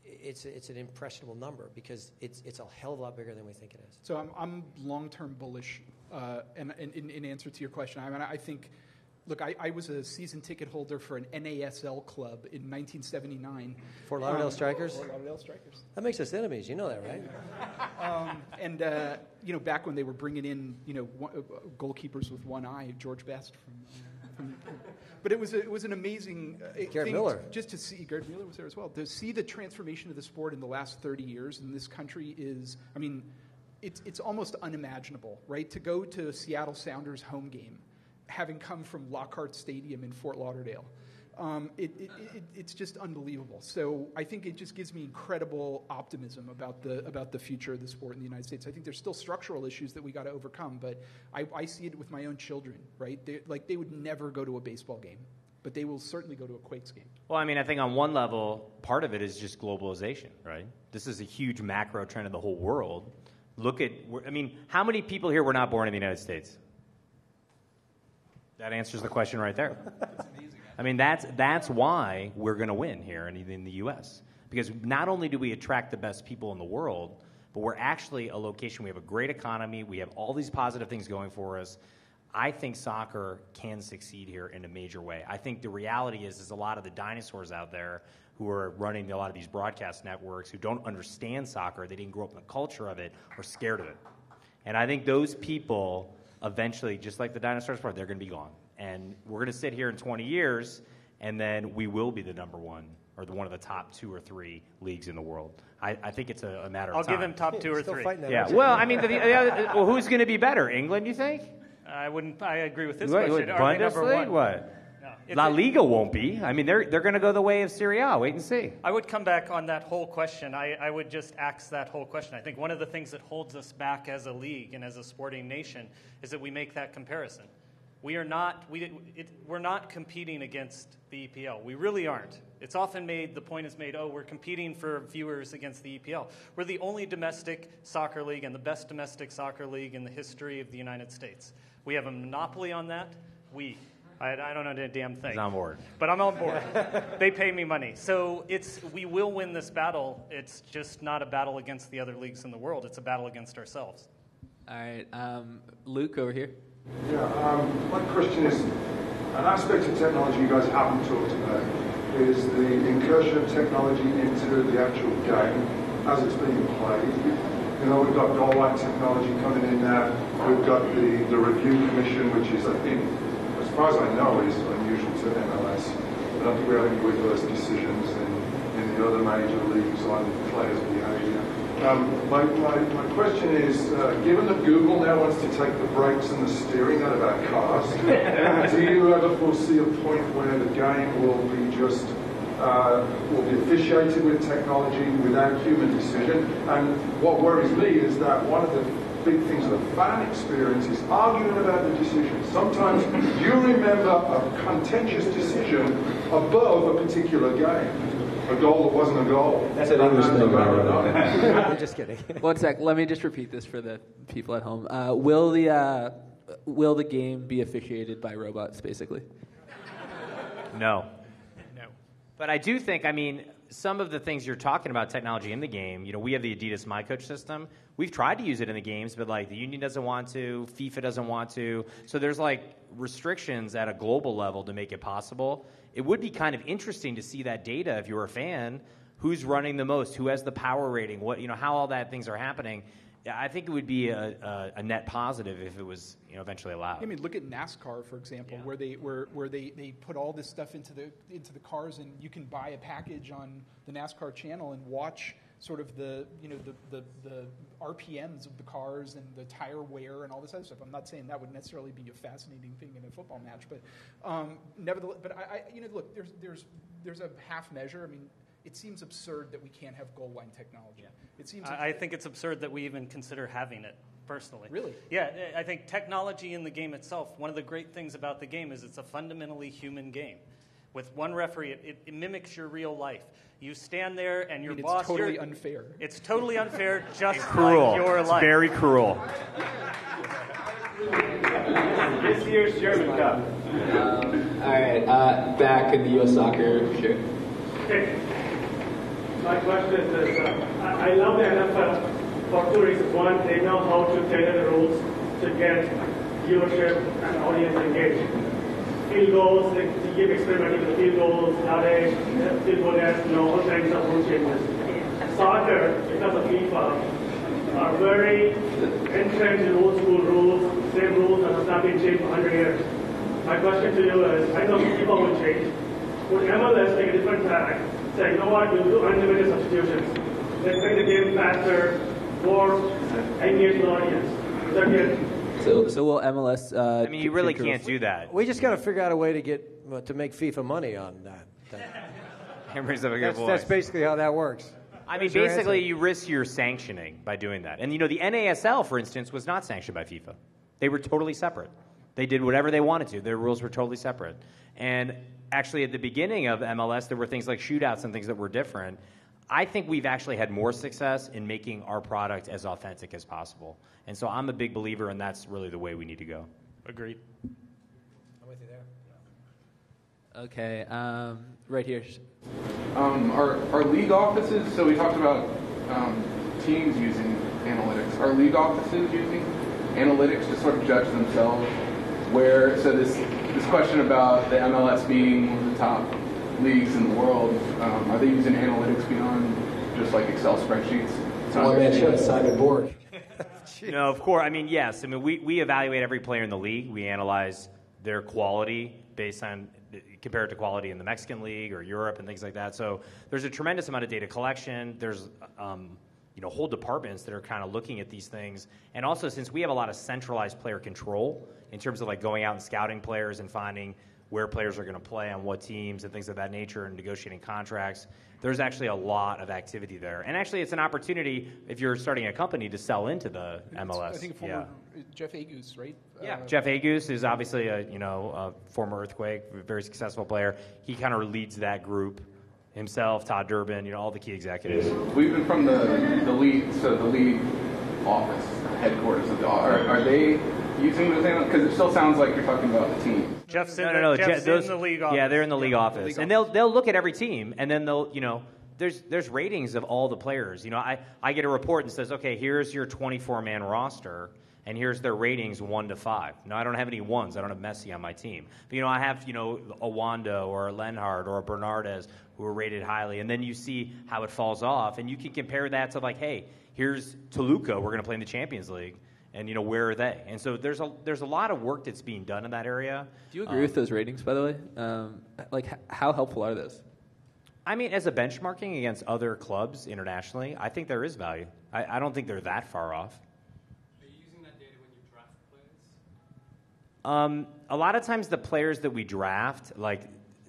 It's an impressionable number because it's a hell of a lot bigger than we think it is. So I'm long-term bullish, and in answer to your question, I think, look, I was a season ticket holder for an NASL club in 1979. Fort Lauderdale Strikers? Fort Lauderdale Strikers. That makes us enemies. You know that, right? And back when they were bringing in, goalkeepers with one eye, George Best from but it was an amazing thing Miller. Just to see. Garrett Miller was there as well. To see the transformation of the sport in the last 30 years in this country is, it's almost unimaginable, right? To go to Seattle Sounders home game, having come from Lockhart Stadium in Fort Lauderdale. It's just unbelievable. So I think it just gives me incredible optimism about the future of the sport in the United States. I think there's still structural issues that we got to overcome, but I see it with my own children, right? They would never go to a baseball game, but they will certainly go to a Quakes game. Well, I think on one level, part of it is just globalization, right? This is a huge macro trend in the whole world. Look at, how many people here were not born in the United States? That answers the question right there. That's amazing. That's why we're going to win here in the U.S. Because not only do we attract the best people in the world, but we're actually a location. We have a great economy. We have all these positive things going for us. I think soccer can succeed here in a major way. I think the reality is a lot of the dinosaurs out there who are running a lot of these broadcast networks who don't understand soccer, they didn't grow up in the culture of it, are scared of it. And I think those people eventually, just like the dinosaurs part, they're going to be gone. And we're going to sit here in 20 years, and then we will be the number one or one of the top 2 or 3 leagues in the world. I think it's a matter of time. I'll give him top 2 or 3. Yeah. Well, who's going to be better? England, you think? I agree with this What, question. Are they number Bundesliga? one? What? No. La Liga won't be. They're going to go the way of Serie A. Wait and see. I would come back on that whole question. I would just axe that whole question. I think one of the things that holds us back as a league and as a sporting nation is that we make that comparison. We're not competing against the EPL. We really aren't. It's often the point is made, we're competing for viewers against the EPL. We're the only domestic soccer league and the best domestic soccer league in the history of the United States. We have a monopoly on that. I don't know a damn thing. He's on board. But I'm on board. They pay me money. So we will win this battle. It's just not a battle against the other leagues in the world. It's a battle against ourselves. All right. Luke, over here. Yeah, my question is, an aspect of technology you guys haven't talked about is the incursion of technology into the actual game as it's being played. We've got goal line technology coming in now. We've got the review commission, which is, I think, as far as I know, is unusual to MLS. I don't think we have any reverse decisions in the other major leagues on players' behaviour. My question is, given that Google now wants to take the brakes and the steering out of our cars, do you ever foresee a point where the game will be officiated with technology without human decision? And what worries me is that one of the big things of the fan experience is arguing about the decision. Sometimes you remember a contentious decision above a particular game. A goal that wasn't a goal. That's an English thing. I'm just kidding. 1 sec. Let me just repeat this for the people at home. Will the game be officiated by robots, basically? No. But I do think, some of the things you're talking about, technology in the game, we have the Adidas My Coach system. We've tried to use it in the games, but the union doesn't want to, FIFA doesn't want to. So there's restrictions at a global level to make it possible. It would be kind of interesting to see that data if you're a fan, who's running the most, who has the power rating, how all that things are happening. I think it would be a net positive if it was eventually allowed. Look at NASCAR, for example, where they put all this stuff into the cars, and you can buy a package on the NASCAR channel and watch sort of the RPMs of the cars and the tire wear and all this other stuff. I'm not saying that would necessarily be a fascinating thing in a football match, but nevertheless, but look, there's a half measure. I mean, it seems absurd that we can't have goal line technology. It seems. I think it's absurd that we even consider having it. Personally. Really? Yeah, I think technology in the game itself, one of the great things about the game is it's a fundamentally human game. With one referee, it mimics your real life. You stand there and your boss... It's totally unfair. It's totally unfair, just cruel. like your it's life. Very cruel. This year's German Cup. All right, back in the U.S. soccer, sure. Okay. My question is this. I love the NFL for two reasons. One, they know how to tailor the rules to get viewership and audience engaged. Field goals, they keep experimenting with field goals, nowadays, field goal nets, all kinds of rule changes. Soccer, because of FIFA, are very entrenched in old school rules, same rules that have not been changed for 100 years. My question to you is, I know FIFA will change. Would MLS take a different tack, say, you know what, we'll do unlimited substitutions. Let's make the game faster, more engaged audience. Is that good? So will MLS? I mean, you really can't do that. We just got to figure out a way to make FIFA money on that. Brings up a good point. That's basically how that works. I mean, basically, you risk your sanctioning by doing that. And, the NASL, for instance, was not sanctioned by FIFA. They were totally separate. They did whatever they wanted to. Their rules were totally separate. And actually, at the beginning of MLS, there were things like shootouts and things that were different. I think we've actually had more success in making our product as authentic as possible. And so I'm a big believer, and that's really the way we need to go. Agreed. I'm with you there. Okay, right here. Are league offices, so we talked about teams using analytics. Are league offices using analytics to sort of judge themselves? So this question about the MLS being one of the top leagues in the world, are they using analytics beyond just like Excel spreadsheets? One man show, Simon Borg. No, of course. I mean, yes. I mean, we evaluate every player in the league. We analyze their quality based on compared to quality in the Mexican league or Europe and things like that. So there's a tremendous amount of data collection. There's whole departments that are kind of looking at these things. And also, since we have a lot of centralized player control in terms of like going out and scouting players and finding where players are going to play on what teams and things of that nature and negotiating contracts, there's actually a lot of activity there. And actually, it's an opportunity if you're starting a company to sell into the MLS. I think Jeff Agus, right? Yeah, Jeff Agus is obviously a former Earthquake, very successful player. He kind of leads that group himself, Todd Durbin, all the key executives. We've been from the league, so the league office, headquarters of are they using those analytics? Because it still sounds like you're talking about the team. Jeff's in No. Jeff's in the league office. Yeah, they're in the league office, and they'll look at every team, and then they'll there's ratings of all the players. I get a report that says, okay, here's your 24-man roster, and here's their ratings 1 to 5. No, I don't have any ones. I don't have Messi on my team. But I have a Wynalda or a Lenhart or a Bernardes who are rated highly, and then you see how it falls off, and you can compare that to like, hey, here's Toluca. We're going to play in the Champions League. And where are they? And so there's a lot of work that's being done in that area. Do you agree with those ratings, by the way? How helpful are those? I mean, as a benchmarking against other clubs internationally, I think there is value. I don't think they're that far off. Are you using that data when you draft players? A lot of times the players that we draft,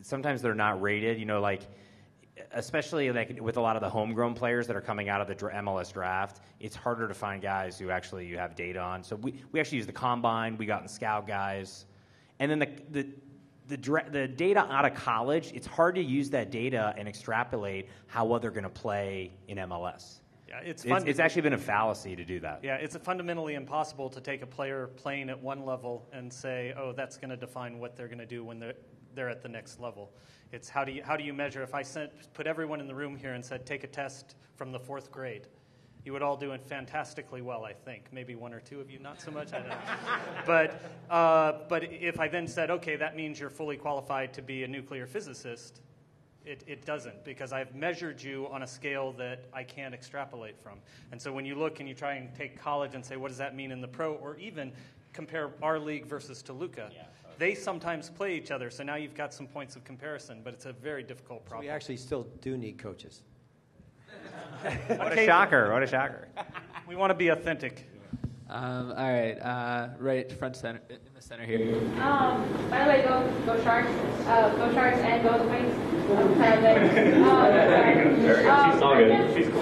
sometimes they're not rated. Especially with a lot of the homegrown players that are coming out of the MLS draft, it's harder to find guys who actually you have data on. So we actually use the combine. We got in scout guys, and then the data out of college. It's hard to use that data and extrapolate how well they're going to play in MLS. Yeah, it's actually been a fallacy to do that. Yeah, it's fundamentally impossible to take a player playing at one level and say, oh, that's going to define what they're going to do when they're at the next level. It's how do you measure? If I put everyone in the room here and said, take a test from the 4th grade, you would all do it fantastically well, I think. Maybe 1 or 2 of you, not so much. I don't know. But if I then said, okay, that means you're fully qualified to be a nuclear physicist, it doesn't, because I've measured you on a scale that I can't extrapolate from. And so when you look and you try and take college and say, what does that mean in the pro, or even compare our league versus Toluca, they sometimes play each other, so now you've got some points of comparison, but it's a very difficult problem. So we actually still do need coaches. What a shocker. What a shocker. We want to be authentic. All right, right front center, in the center here. By the way, go Sharks, and go the Queens. She's all good.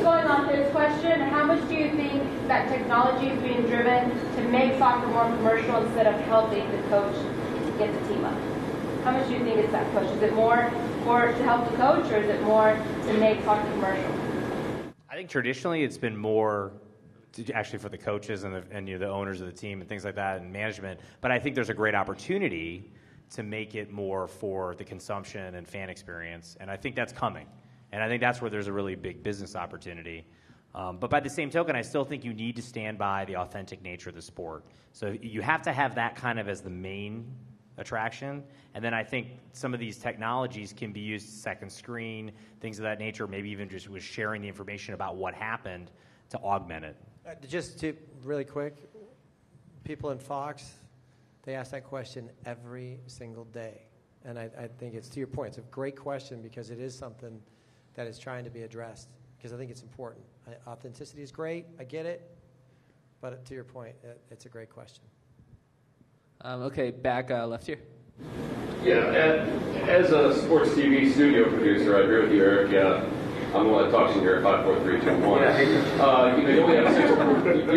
Going on to this question, how much do you think that technology is being driven to make soccer more commercial instead of helping the coach get the team up? How much do you think it's that push? Is it more to help the coach, or is it more to make soccer commercial? I think traditionally it's been more actually for the coaches and the owners of the team and things like that and management. But I think there's a great opportunity to make it more for the consumption and fan experience, and I think that's coming. And I think that's where there's a really big business opportunity. But by the same token, I still think you need to stand by the authentic nature of the sport. So you have to have that kind of as the main attraction. And then I think some of these technologies can be used second screen, things of that nature, maybe even just with sharing the information about what happened to augment it. Just to really quick, people in Fox, they ask that question every single day. And I think it's, to your point, it's a great question because it is something that is trying to be addressed, because I think it's important. Authenticity is great, I get it, but to your point, it's a great question. Okay, back left here. Yeah, as a sports TV studio producer, I agree with you, Eric. I'm the one that talks in here at 5, 4, 3, 2, 1. You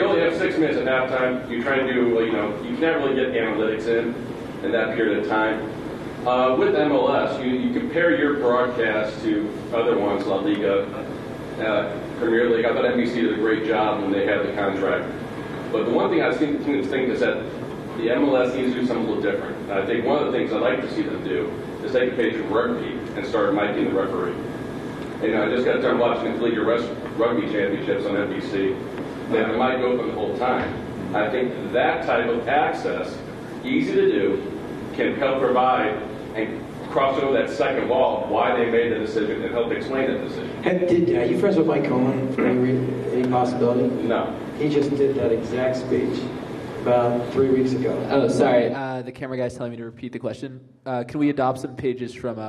only have 6 minutes at halftime. You try to do, you can't really get analytics in that period of time. With MLS, you compare your broadcast to other ones, La Liga, Premier League. I thought NBC did a great job when they had the contract. But the one thing I think is that the MLS needs to do something a little different. And I think one of the things I'd like to see them do is take a page from rugby and start miking the referee. I just got done watching the Collegiate Rugby Championships on NBC, and it might go open the whole time. I think that type of access, easy to do, can help provide and cross over that second wall of why they made the decision and help explain the decision. Are you friends with Mike Cohen? Any possibility? No. He just did that exact speech about 3 weeks ago. Oh, sorry. The camera guy's telling me to repeat the question. Can we adopt some pages from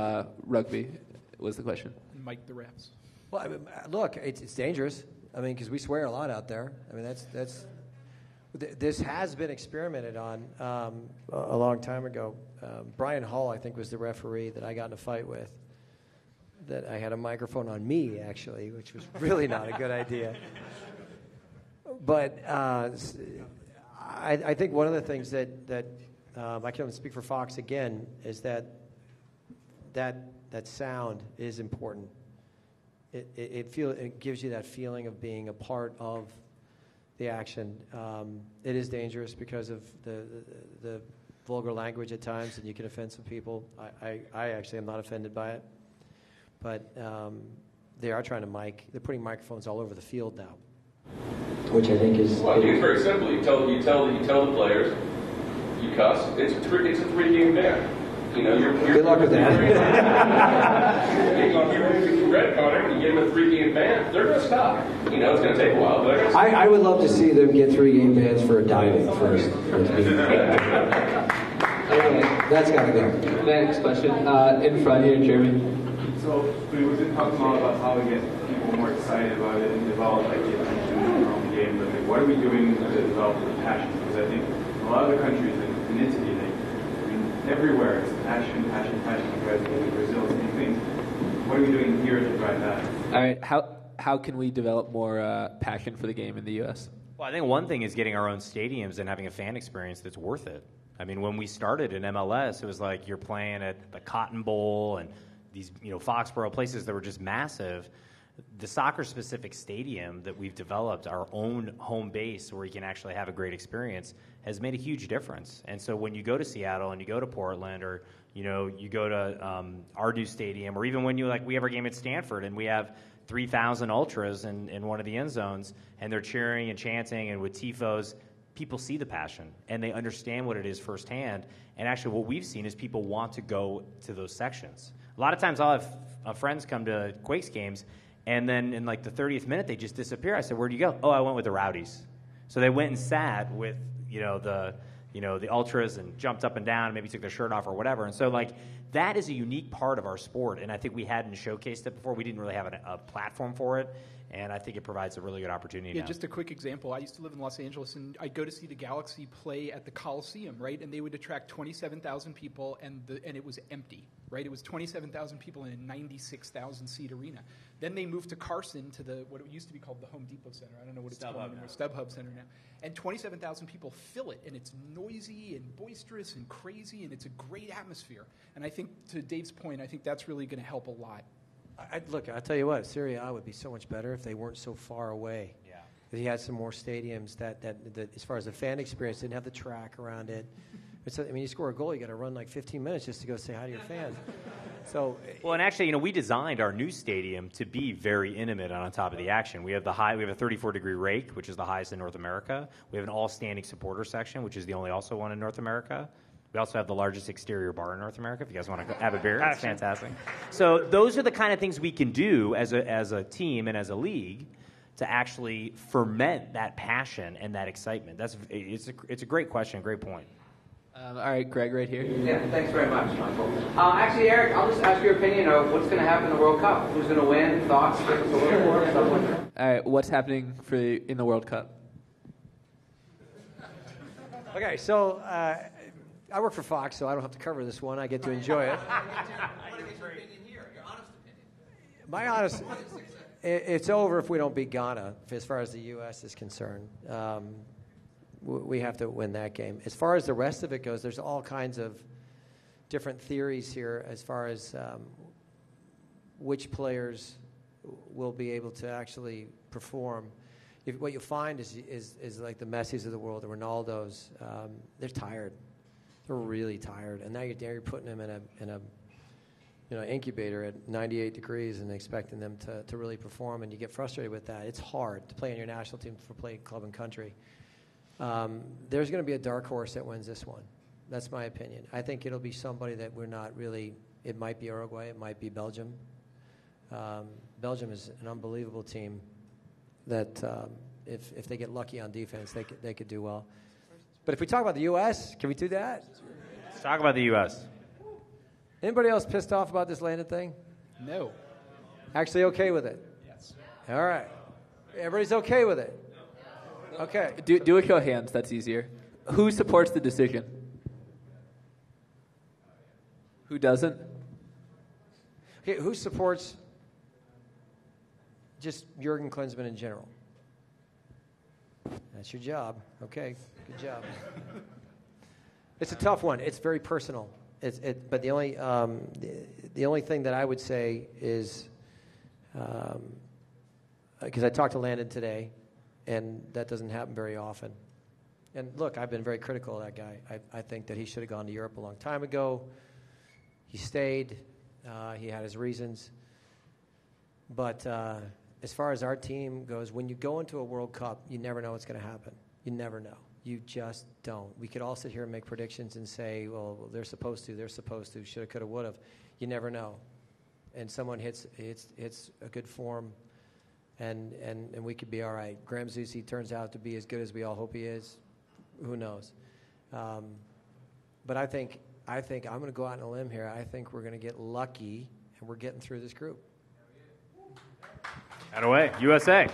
rugby? Was the question. Mike the refs. Well, I mean, look, it's dangerous. I mean, because we swear a lot out there. I mean, this has been experimented on a long time ago. Brian Hall, I think, was the referee that I got in a fight with. That I had a microphone on me, actually, which was really not a good idea. But I think one of the things that I can speak for Fox again is that sound is important. It gives you that feeling of being a part of the action. It is dangerous because of the vulgar language at times, and you can offend some people. I actually am not offended by it, but they are trying to mic. They're putting microphones all over the field now, which I think is. Well, it's very simple. You tell the players, you cuss. It's a 3-game ban. Good luck with that. You red card and you give them a 3-game ban, they're going to stop. It's going to take a while, but I would love to see them get 3-game bans for diving first. Anyway, that's got to go. Next question. In front here, Jeremy. So we were talking about how we get people more excited about it and develop the attention in their own game. But what are we doing to develop the passion? Because I think a lot of the countries in Italy, everywhere it's passion. You guys in Brazil, same thing. What are we doing here to drive that? All right, how can we develop more passion for the game in the U.S.? Well, I think one thing is getting our own stadiums and having a fan experience that's worth it. I mean, when we started in MLS, it was like you're playing at the Cotton Bowl and these, Foxborough places that were just massive. The soccer-specific stadium that we've developed, our own home base where you can actually have a great experience, has made a huge difference. And so when you go to Seattle and you go to Portland, or you go to our new stadium, or even when we have our game at Stanford and we have 3,000 ultras in one of the end zones, and they're cheering and chanting, and with tifos, people see the passion and they understand what it is firsthand. And actually, what we've seen is people want to go to those sections. A lot of times, I'll have friends come to Quakes games, and then in the 30th minute, they just disappear. I said, "Where'd you go?" "Oh, I went with the Rowdies." So they went and sat with the ultras and jumped up and down, and maybe took their shirt off or whatever. And so that is a unique part of our sport, and I think we hadn't showcased it before. We didn't really have a platform for it. And I think it provides a really good opportunity. Yeah, now. just a quick example. I used to live in Los Angeles, and I'd go to see the Galaxy play at the Coliseum, right? And they would attract 27,000 people, and it was empty, right? It was 27,000 people in a 96,000-seat arena. Then they moved to Carson, to what it used to be called the Home Depot Center. I don't know what it's called anymore. StubHub Center now. And 27,000 people fill it, and it's noisy and boisterous and crazy, and it's a great atmosphere. And I think, to Dave's point, I think that's really going to help a lot. Look, I'll tell you what, Serie A would be so much better if they weren't so far away. Yeah. If he had some more stadiums that as far as the fan experience, didn't have the track around it. You score a goal, you got to run like 15 minutes just to go say hi to your fans. So, well, and actually, we designed our new stadium to be very intimate on top of the action. We have a 34-degree rake, which is the highest in North America. We have an all-standing supporter section, which is the only also one in North America. We also have the largest exterior bar in North America. If you guys want to have a beer, it's fantastic. So those are the kind of things we can do as a team and as a league to actually ferment that passion and that excitement. It's a great question, great point. All right, Greg, right here. Yeah, thanks very much, Michael. Actually, Eric, I'll just ask your opinion of what's going to happen in the World Cup. Who's going to win? Thoughts? Give us a little more stuff like that. All right, what's happening in the World Cup? Okay, so I work for Fox, so I don't have to cover this one. I get to enjoy it. My honest, it's over if we don't beat Ghana, as far as the U.S. is concerned. We have to win that game. As far as the rest of it goes, there's all kinds of different theories here as far as which players will be able to actually perform. What you'll find is like the Messis of the world, the Wynaldas, they're tired. They're really tired, and now you're putting them in a incubator at 98 degrees and expecting them to really perform, and you get frustrated with that. It's hard to play on your national team for playing club and country. There's going to be a dark horse that wins this one. That's my opinion. I think it'll be somebody that we're not really. It might be Uruguay. It might be Belgium. Belgium is an unbelievable team. That if they get lucky on defense, they could do well. But if we talk about the U.S., can we do that? Let's talk about the U.S. Anybody else pissed off about this Landon thing? No. Actually okay with it? Yes. All right. Everybody's okay with it? Okay. Do a show of hands. That's easier. Who supports the decision? Who doesn't? Okay, who supports just Jurgen Klinsmann in general? That's your job. Okay, good job. It's a tough one. It's very personal. But the only thing that I would say is, because I talked to Landon today, and that doesn't happen very often. And look, I've been very critical of that guy. I think that he should have gone to Europe a long time ago. He stayed. He had his reasons. But as far as our team goes, when you go into a World Cup, you never know what's going to happen. You never know. You just don't. We could all sit here and make predictions and say, well, they're supposed to, shoulda, coulda, woulda. You never know. And someone hits a good form, and we could be all right. Graham Zusi turns out to be as good as we all hope he is. Who knows? But I think I'm going to go out on a limb here. I think we're going to get lucky, and we're getting through this group. Out away, USA.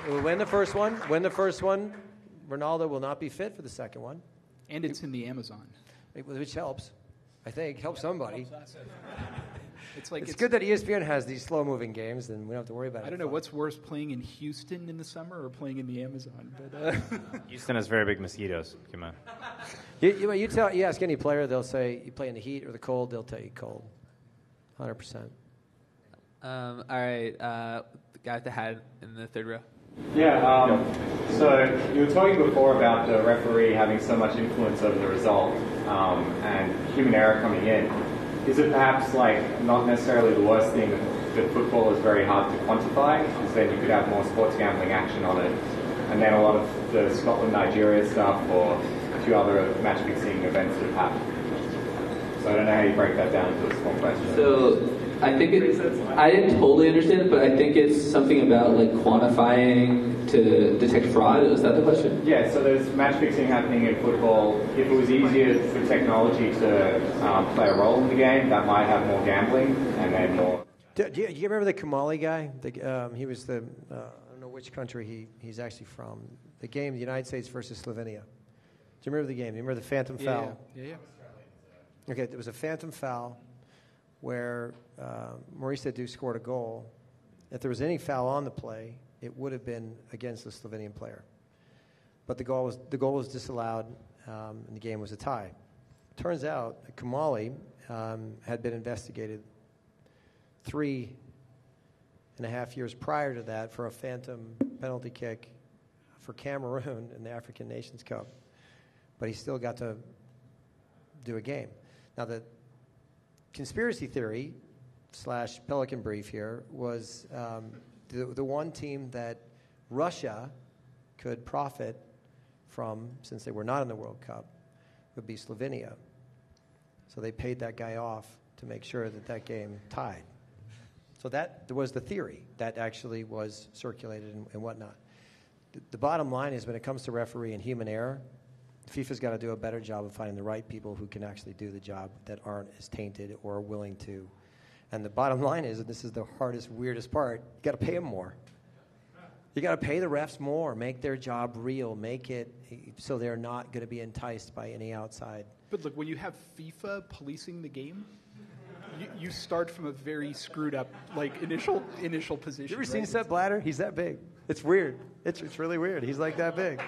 We'll win the first one. Wynalda will not be fit for the second one. And it's in the Amazon. Which helps. I think. Helps somebody. It's good that ESPN has these slow-moving games, and we don't have to worry about it. I don't know what's worse, playing in Houston in the summer or playing in the Amazon. But Houston has very big mosquitoes. Come on. You ask any player, they'll say you play in the heat or the cold. They'll tell you cold. 100%. All right, the guy with the hat in the third row. Yeah, so you were talking before about the referee having so much influence over the result and human error coming in. Is it perhaps not necessarily the worst thing that football is very hard to quantify, because then you could have more sports gambling action on it, and then a lot of the Scotland-Nigeria stuff or a few other match-fixing events that have happened. So I don't know how you break that down into a small question. So I think I didn't totally understand it, but I think it's something about quantifying to detect fraud. Is that the question? Yeah, so there's match fixing happening in football. If it was easier for technology to play a role in the game, that might have more gambling and then more. Do you remember the Kamali guy? He was the which country he's actually from. The game, the United States versus Slovenia. Do you remember the game? Do you remember the phantom foul? Yeah. Okay, there was a phantom foul where Maurice Edu scored a goal. If there was any foul on the play, it would have been against the Slovenian player. But the goal was disallowed, and the game was a tie. Turns out that Kamali had been investigated 3.5 years prior to that for a phantom penalty kick for Cameroon in the African Nations Cup. But he still got to do a game. Now, the conspiracy theory / Pelican brief here was the one team that Russia could profit from, since they were not in the World Cup, would be Slovenia. So they paid that guy off to make sure that game tied. So that was the theory that actually was circulated and whatnot. The bottom line is, when it comes to referee and human error, FIFA's got to do a better job of finding the right people who can actually do the job, that aren't as tainted or willing to. And the bottom line is, and this is the hardest, weirdest part, you got to pay them more. You got to pay the refs more, make their job real, make it so they're not going to be enticed by any outside. But look, when you have FIFA policing the game, you start from a very screwed up initial position. You ever seen Sepp Blatter? He's that big. It's weird. It's really weird. He's like that big.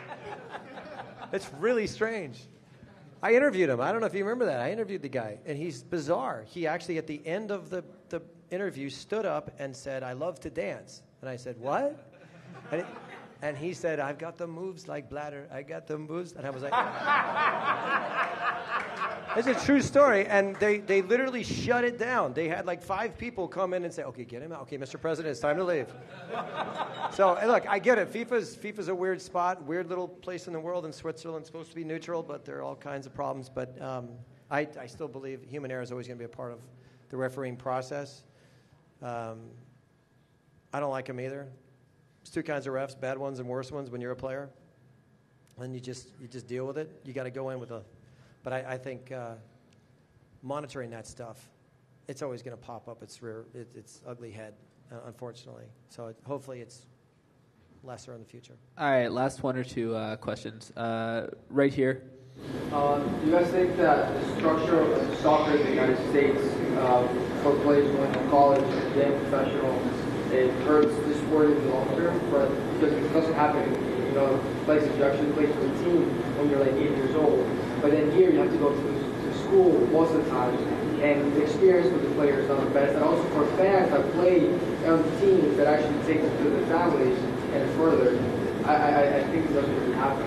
It's really strange. I interviewed him. I don't know if you remember that. I interviewed the guy, and he's bizarre. He actually, at the end of the interview, stood up and said, "I love to dance." And I said, "What?" And he said, "I've got the moves like Blatter. I got the moves." And I was like, it's a true story. And they literally shut it down. They had 5 people come in and say, "Okay, get him out. Okay, Mr. President, it's time to leave." So, and look, I get it. FIFA's a weird spot, weird little place in the world in Switzerland. It's supposed to be neutral, but there are all kinds of problems. But I still believe human error is always going to be a part of the refereeing process. I don't like them either. There's 2 kinds of refs, bad ones and worse ones when you're a player. And you just deal with it. You got to go in with but I think monitoring that stuff, it's always going to pop up its ugly head, unfortunately. So hopefully it's lesser in the future. All right, last 1 or 2 questions. Right here. Do you guys think that the structure of soccer in the United States for players going to college and getting professional, it hurts the sport in the long term? But because it doesn't happen, places you actually play for a team when you're 8 years old. But then here you have to go to school most of the time, and the experience with the players is not the best. And also for fans that play on teams that actually take them to their families and further, I think it doesn't really happen.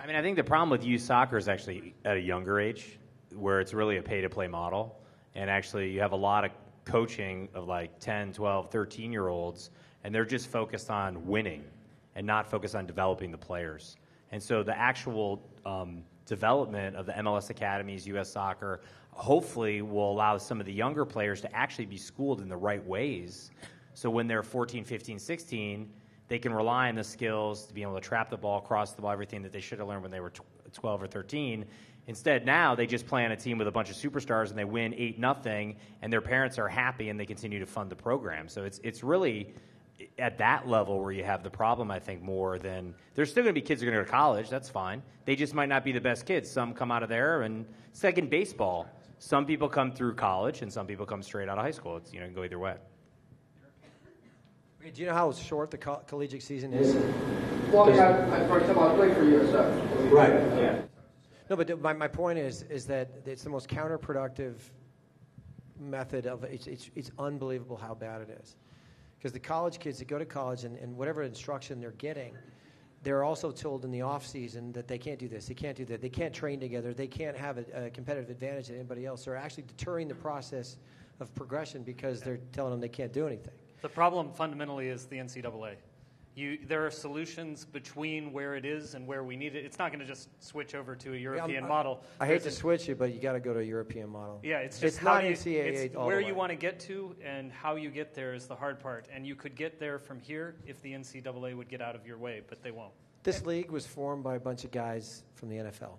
I mean, I think the problem with youth soccer is actually at a younger age, where it's really a pay-to-play model. And actually you have a lot of coaching of 10, 12, 13-year-olds, and they're just focused on winning and not focused on developing the players. And so the actual development of the MLS academies, U.S. soccer, hopefully will allow some of the younger players to actually be schooled in the right ways. So when they're 14, 15, 16, they can rely on the skills to be able to trap the ball, cross the ball, everything that they should have learned when they were 12 or 13. Instead, now they just play on a team with a bunch of superstars and they win 8-0, and their parents are happy and they continue to fund the program. So it's really at that level where you have the problem, I think, more than – there's still going to be kids who are going to go to college. That's fine. They just might not be the best kids. Some come out of there, and it's like in baseball. Some people come through college and some people come straight out of high school. It's, it can go either way. Do you know how short the collegiate season is? Well, for example, I played for USF. Right. Yeah. No, but my point is that it's the most counterproductive method of it's unbelievable how bad it is. Because the college kids that go to college and whatever instruction they're getting, they're also told in the off season that they can't do this, they can't do that, they can't train together, they can't have a competitive advantage to anybody else. They're actually deterring the process of progression because they're telling them they can't do anything. The problem fundamentally is the NCAA. There are solutions between where it is and where we need it. It's not going to just switch over to a European model. I hate to switch it, but you got to go to a European model. Yeah, it's just not NCAA. It's where you want to get to, and how you get there is the hard part. And you could get there from here if the NCAA would get out of your way, but they won't. This league was formed by a bunch of guys from the NFL.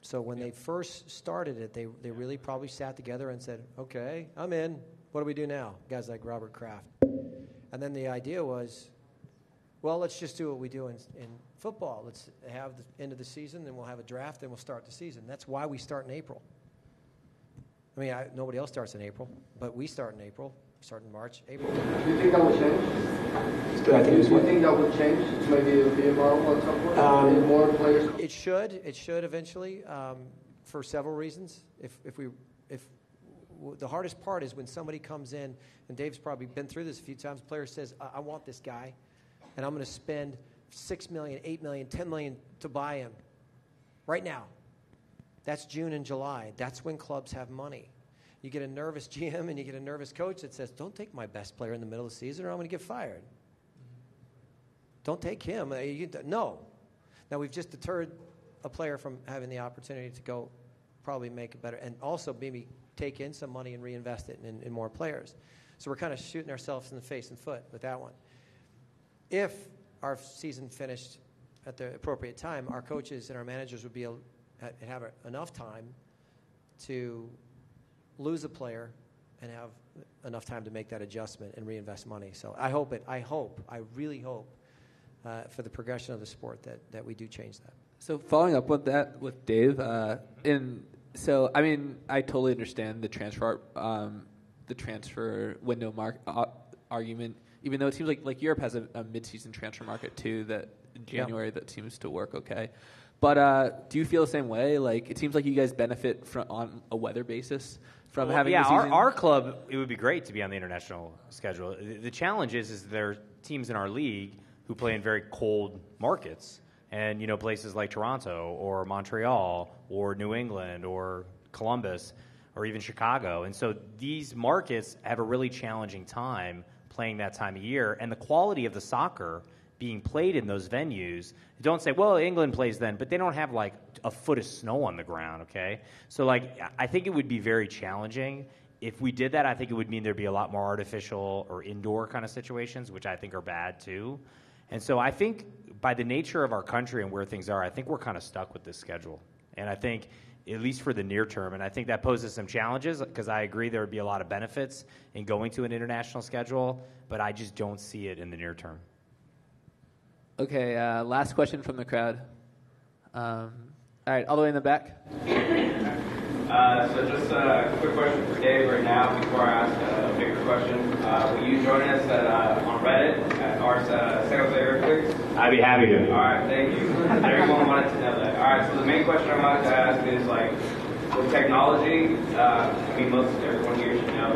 So when they first started it, they really probably sat together and said, okay, I'm in. What do we do now? Guys like Robert Kraft. And then the idea was, well, let's just do what we do in football. Let's have the end of the season, then we'll have a draft, then we'll start the season. That's why we start in April. I mean, nobody else starts in April, but we start in April. We start in March, April. Do you think that will change? Do you think that will change? Maybe it'll be a model at some point? More players? It should. It should eventually, for several reasons. If the hardest part is when somebody comes in, and Dave's probably been through this a few times, player says, I want this guy, and I'm going to spend $6 million, $8 million, $10 million to buy him right now. That's June and July. That's when clubs have money. You get a nervous GM and you get a nervous coach that says, don't take my best player in the middle of the season or I'm going to get fired. Don't take him. No. Now, we've just deterred a player from having the opportunity to go probably make it better and also maybe take in some money and reinvest it in more players. So we're kind of shooting ourselves in the face and foot with that one. If our season finished at the appropriate time, our coaches and our managers would be able have enough time to lose a player and have enough time to make that adjustment and reinvest money. So I really hope for the progression of the sport that we do change that. So following up with that with Dave, I totally understand the transfer window argument, even though it seems like Europe has a mid-season transfer market too that in January that seems to work okay. But do you feel the same way? Like, it seems like you guys benefit on a weather basis from having the season. Our club, it would be great to be on the international schedule. The challenge is there are teams in our league who play in very cold markets, and places like Toronto or Montreal or New England or Columbus or even Chicago. And so these markets have a really challenging time playing that time of year, and the quality of the soccer being played in those venues, don't say, well, England plays then, but they don't have like a foot of snow on the ground, okay? So I think it would be very challenging. If we did that, I think it would mean there'd be a lot more artificial or indoor kind of situations, which I think are bad too. And so I think by the nature of our country and where things are, I think we're kind of stuck with this schedule. And I think, at least for the near term, and I think that poses some challenges because I agree there would be a lot of benefits in going to an international schedule, but I just don't see it in the near term. Okay, last question from the crowd. All right, all the way in the back. So just a quick question for Dave right now before I ask a bigger question. Will you join us on Reddit at our San Jose Earthquakes? I'd be happy to. All right, thank you. Everyone wanted to know that. All right, so the main question I wanted to ask is, with technology, most everyone here should know,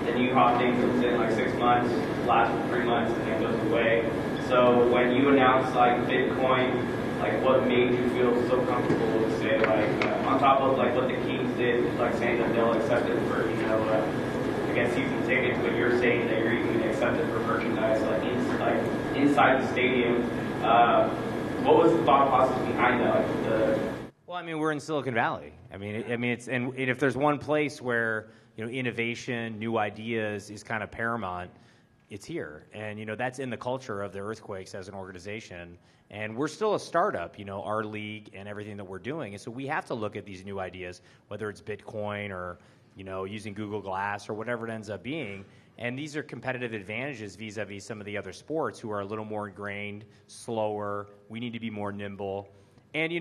the new hot thing comes in 6 months, lasts for 3 months, and then goes away. So when you announced Bitcoin, what made you feel so comfortable to say on top of what the Kings did, saying that they'll accept it for I guess season tickets, but you're saying that you're even going to accept it for merchandise inside the stadium. What was the thought process behind that? Well, we're in Silicon Valley. It's and if there's one place where innovation, new ideas is kind of paramount, it's here. And, that's in the culture of the Earthquakes as an organization. And we're still a startup, our league and everything that we're doing. And so we have to look at these new ideas, whether it's Bitcoin or, using Google Glass or whatever it ends up being. And these are competitive advantages vis-a-vis some of the other sports who are a little more ingrained, slower. We need to be more nimble. And,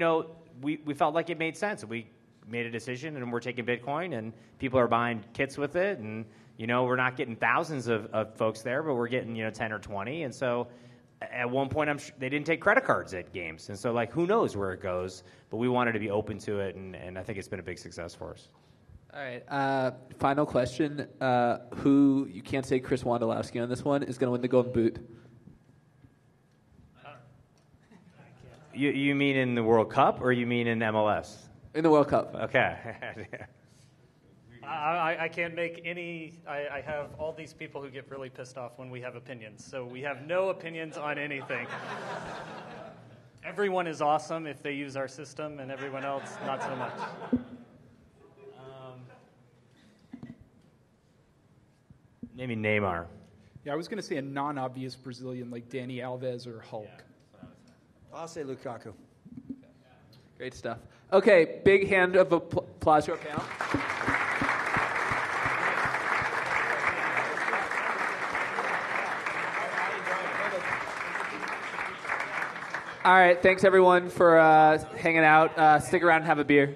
we felt like it made sense. We made a decision, and we're taking Bitcoin, and people are buying kits with it. And, we're not getting thousands of folks there, but we're getting, 10 or 20. And so at one point, they didn't take credit cards at games. And so, who knows where it goes? But we wanted to be open to it, and I think it's been a big success for us. All right. Final question. Who, you can't say Chris Wynalda on this one, is going to win the Golden Boot? You mean in the World Cup, or you mean in MLS? In the World Cup. Okay. I can't make any. I have all these people who get really pissed off when we have opinions. So we have no opinions on anything. Everyone is awesome if they use our system, and everyone else, not so much. Maybe Neymar. Yeah, I was going to say a non-obvious Brazilian like Dani Alves or Hulk. Yeah. I'll say Lukaku. Great stuff. Okay, big hand of applause to our panel. All right, thanks everyone for hanging out. Stick around and have a beer.